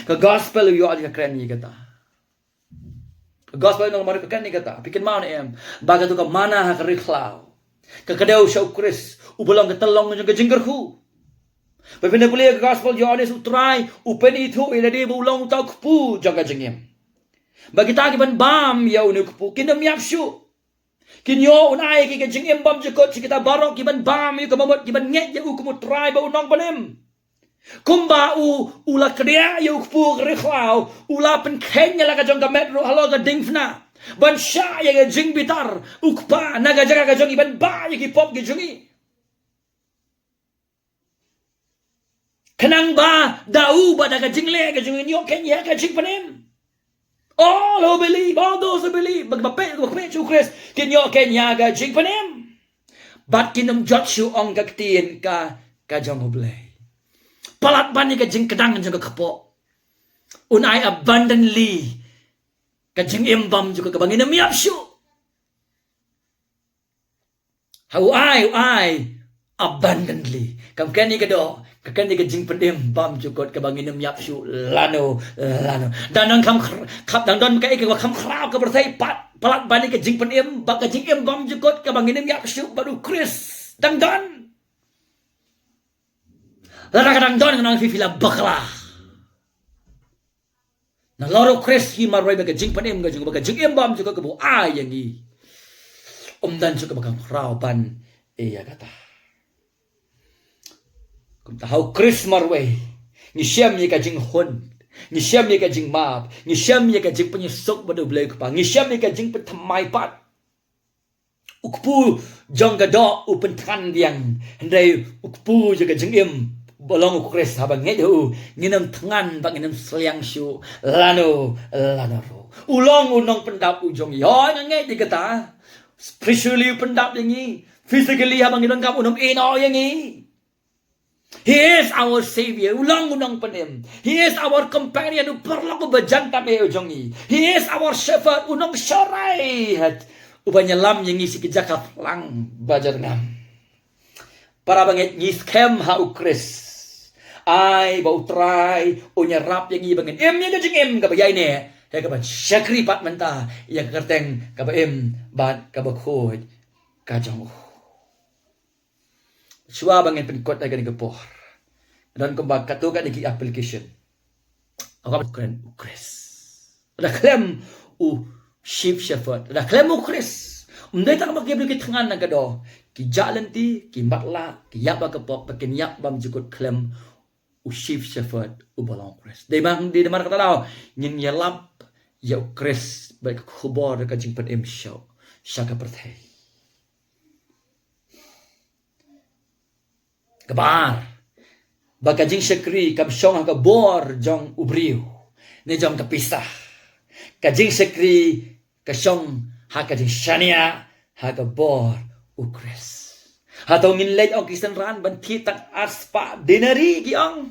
ka gospel yo ka kren ni kata ka gospel no mar ka kren ni kata pikin maun em baga tu ka mana ha ka rikhlaw ka kadau show Chris ubulong ka talong ng ka jingger khu pa pinapuli ka gospel yo anes utray upen itu ila di bulong ta kpu jang ka jingem bagi ta ki ban bam ya unu kpu kinam yap shu kinyo unai ki jing embam jekot kita barok ki ban bam yu kamot ki ban nget ya u kumut try ba unong banem kumba ula kria yu pu rikhlaw ula pen kenya la ka jong ka metro halo ka dingfna ban sha ya jing bitar ukpa naga jaga ka jong iban ba ya ki pop ki jungi kenang ba dau ba daga jing le ka jungi nyo kenya ka jing panem all who believe, all those who believe, magpape chu Chris, kinyo kenya ga jing panem. But kinum judge ong gaktiin ka jong oblay. Palat bani ka jing kadang jong kapo. Unai abundantly ka jing imbam juga ka bangin miap shu. Ai abundantly. Kam kani kado, kakani ka jing pendim bam jukot ka banginum yap shu lano. Dan kam dan don ka ik kam khrao ka berthai palat bani ka jing pendim ba ka jing em bam jukot ka banginum yap shu baru Chris dan don. Lara kadang don nang fila bakla. Na loro Chris hi marwai ba ka jing pendim ka jing em bam jukot ka bu ai yang i. Dan juga bakal khrao ban iya kata. Kung tahu Chris marway, ni siyam ni kajing hun, ni siyam ni kajing map, ni siyam ni kajing penyesok badu belai kepa, ni siyam ni kajing petamai pat. Ukpu jong gado upen tan diang, hendai ukpu je kajing im bolong Chris habang ngedu, nginam tangan bang nginam seliang syu, lano. Ulong unong pendap ujong yo ngai di kata, spiritually pendap yang ni, physically habang nginam kam unong ino yang ni. He is our Savior. Ulang-ulang penim. He is our companion. Uperlak ubajanta me ujongi. He is our shepherd. Unang syarai. Ubanya lam yang ngisi kejakat lang bajar ngam. Para bangit ngiskem ha ukris. Ai bau try. Unya rap yang ngi bangin. Yang kajing kabayay ne. Kaya kaban syakri pat menta. Yang kerteng kabayim. Bat kabakhoy. Kajang Shua bangin penkot na ganing kapor. Dan kumbag katugan niki application. Ako kren ukris. Ada klem u sheep shepherd. Ada klem ukris. Umday tak magibli ki tangan na gado. Ki jalan ti, ki matla, ki yaba kapok, pakin yak bam jukut klem u sheep shepherd u balong ukris. Di mana kata lau, ngin yalap ya ukris baik kubor ka jing pen im show. Syaka perthai. Kabar. Baka jing syakri kam syong ka bor jong ubriu. Ne jong kapisah. Ka jing syakri ka syong ha ka jing syania ha ka bor ukris. Hatau ngin lej ong Kristen ran ban titak aspa dinari giong.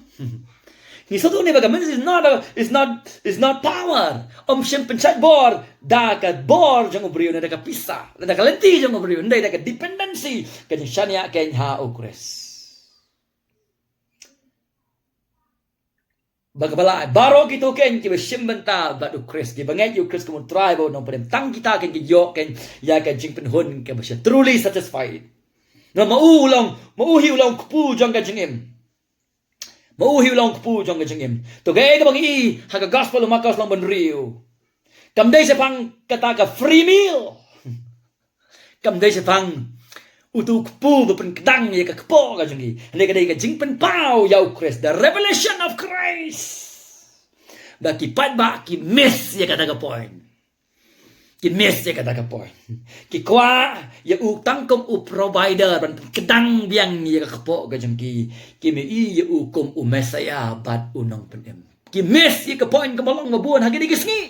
Ni soto ni baga is not power. Syem pencet bor da ka bor jong ubriu ne da kapisah. Da ka lenti jong ubriu ndai da ka dependency ka jing syania ken ha ukris. Bagabala baro kito ken ki besimbenta badu Chris ki bangai you Chris kumun try bo no padem tang kita ken ki yo ken ya ken jing pen hun ke basya truly satisfied no mau hiulong kupu jong ka jingim mau hiulong kupu jong ka jingim to ge ka bangi ha ka gospel makas long benriu kam dei se pang kata ka free meal kam dei se pang utu kupu bepen kedang ya ka kepo ka jengi ne ka dei ka jing pen pau yau Chris the revelation of Christ baki pat ba ki miss ya kata ka point ki miss ya kata ka point ki kwa ya u tangkom u provider ban kedang biang ya ka kepo ka jengi ki me i ya u kom u mesaya bat unong penem ki miss ya ka point ka bolong mabuan hagi di gisngi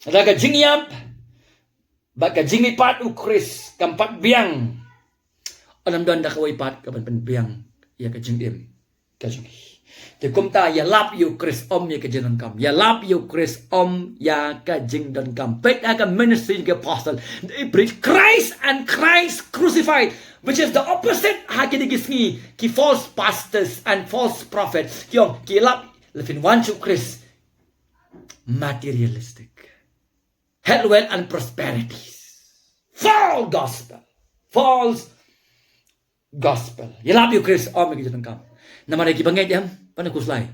ada ka jing yap baka jingi pat u Chris kampat biang alam don da kawai pat ka ban biang ya ka jingim ka jingi te kumta ya lap you Chris ya ka jinon kam ya lap you Chris ya ka jing don kam pet ka ministry ka apostle they preach Christ and Christ crucified which is the opposite hakini gisngi ki false pastors and false prophets ki lap lefin want you Chris materialistic health, wealth, and prosperity. False gospel. Yalap you Chris, may gitan kam. Naman ay kibangit yam, panakuslay.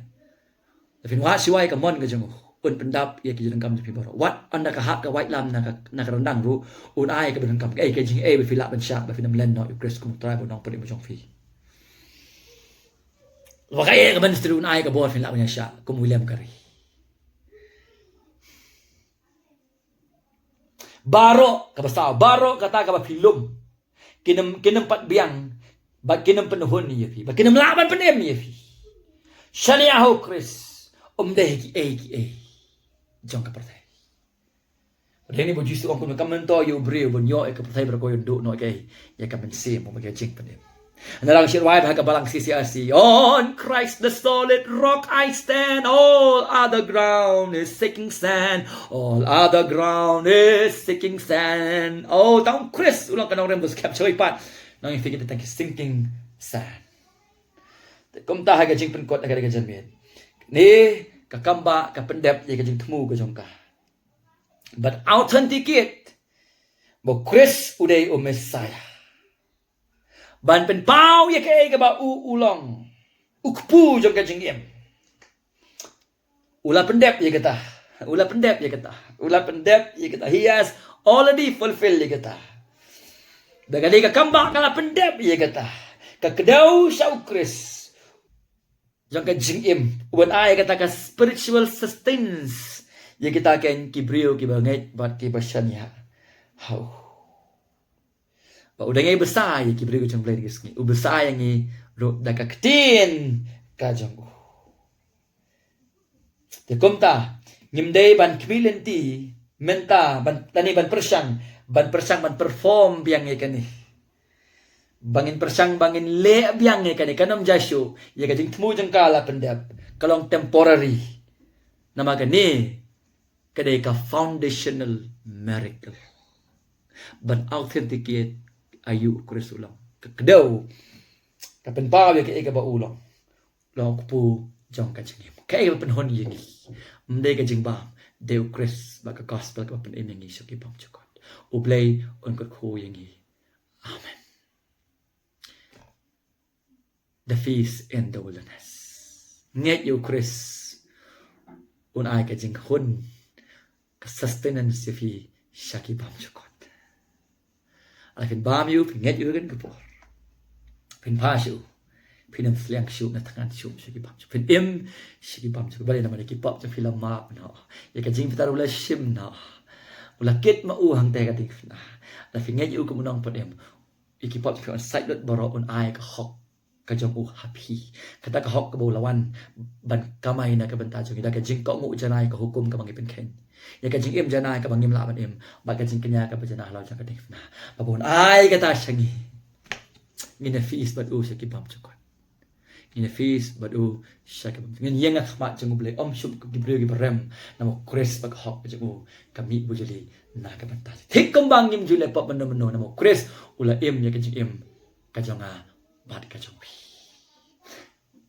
Lafin wa siway ka mon ka jang un pendap ya gitan kam di baro. What anda ka hak ka white lam nakarandang ru un ay ka bitan kam. Ay ka jing be filap ban syak ba finam len no you Chris kum try bo nong pali mo jong fi. Wa ka ay ka ban stru un ay ka bo filap ban syak kum William Kari. Baro kata ka filum kinem pat biang ba kinem penuhun ni yafi ba kinem laban penem yafi syania ho Chris deh ki jong ka pertai reni bo jisu ko kamento yo brio bo nyo e ka pertai bro ko yo do no ke ya ka mense mo ka jing penem Narang shirway bahaga balang CCRC. On Christ the solid rock I stand. All other ground is sinking sand. All other ground is sinking sand. Oh, taong Chris. Ulang ka nang rembos capture ipat. Nang yung figure tang sinking sand. Kumta haga jing penkot haga dyan min. Ni kakamba kapendep ya kajing temu ka jong ka. But authenticate. Bo Chris uday o Messiah. Ban pen pau ya ke ba ulong. Ukpu jong ka jingim. Ula pendep ya kata. Ula pendep ya kata. Ula pendep ya kata. He has already fulfilled ya kata. Dagali ka kambak kala pendep ya kata. Ka kedau syau Chris. Jong ka jingim. Uban ay kata ka spiritual sustenance. Ya kita ken kibriu ki banget bat ki basyanya. How udah ngay besar ya kibri ko jang play digis ni ubesar yang ni ro da ka ketin ka jang te komta nyimdei ban kbilenti menta ban tani ban persang ban perform biang ye kani bangin persang bangin le biang ye kani kanom jasyo ye ka jing temu jang kala pendap kalong temporary nama kani kadai ka foundational miracle ban authenticate ayu Chris ulang kedaw kapen pa ya ke ba ulang long pu jong ka jing ke ba pen hon yi mde ka jing ba deu Chris ba ka gospel ka pen in ngi so ki bam chukot ublay on ko ko yi amen. The feast in the wilderness net you Chris un ai ka jing hun ka sustenance fi shaki bam chukot Alvin bam you pinget you gan kapor. Pin pa siu. Pinam fliang siu na tangan siu sigi bam. Pin im sigi bam siu bali naman ikipap sa film map na. Ya ka jing pitar ula sim na. Ula kit ma u hang te ka ting na. La pinget you kumunang pa dem. Ikipap sa side dot baro on ai ka hok ka jong u happy. Kata ka hok ka bulawan ban kamay na ka banta jong ida ka jing ko ngu janay ka hukum ka mangipin ken. Ya ka jing im janay ka bangim laban im ba ka jing kanya ka ba janay halaw jang ka ting na babon ay kata syangi ngina feast but u sa kibam chukot ngina feast but u sa kibam ngin yang khmat jang ble om shup gibre gibrem namo Chris bag hok jang u kami bujali na ka banta thik kambang ngim jule pop mano namo Chris ula im ya ka jing im ka jonga bat ka jong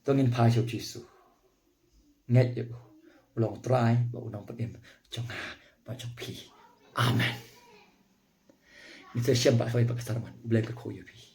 tongin pa shup jisu nget yu ulong try ba unong patim jonga ba jong pi amen. Mr. Syam pak sampai pak sarman, belajar koyo pi.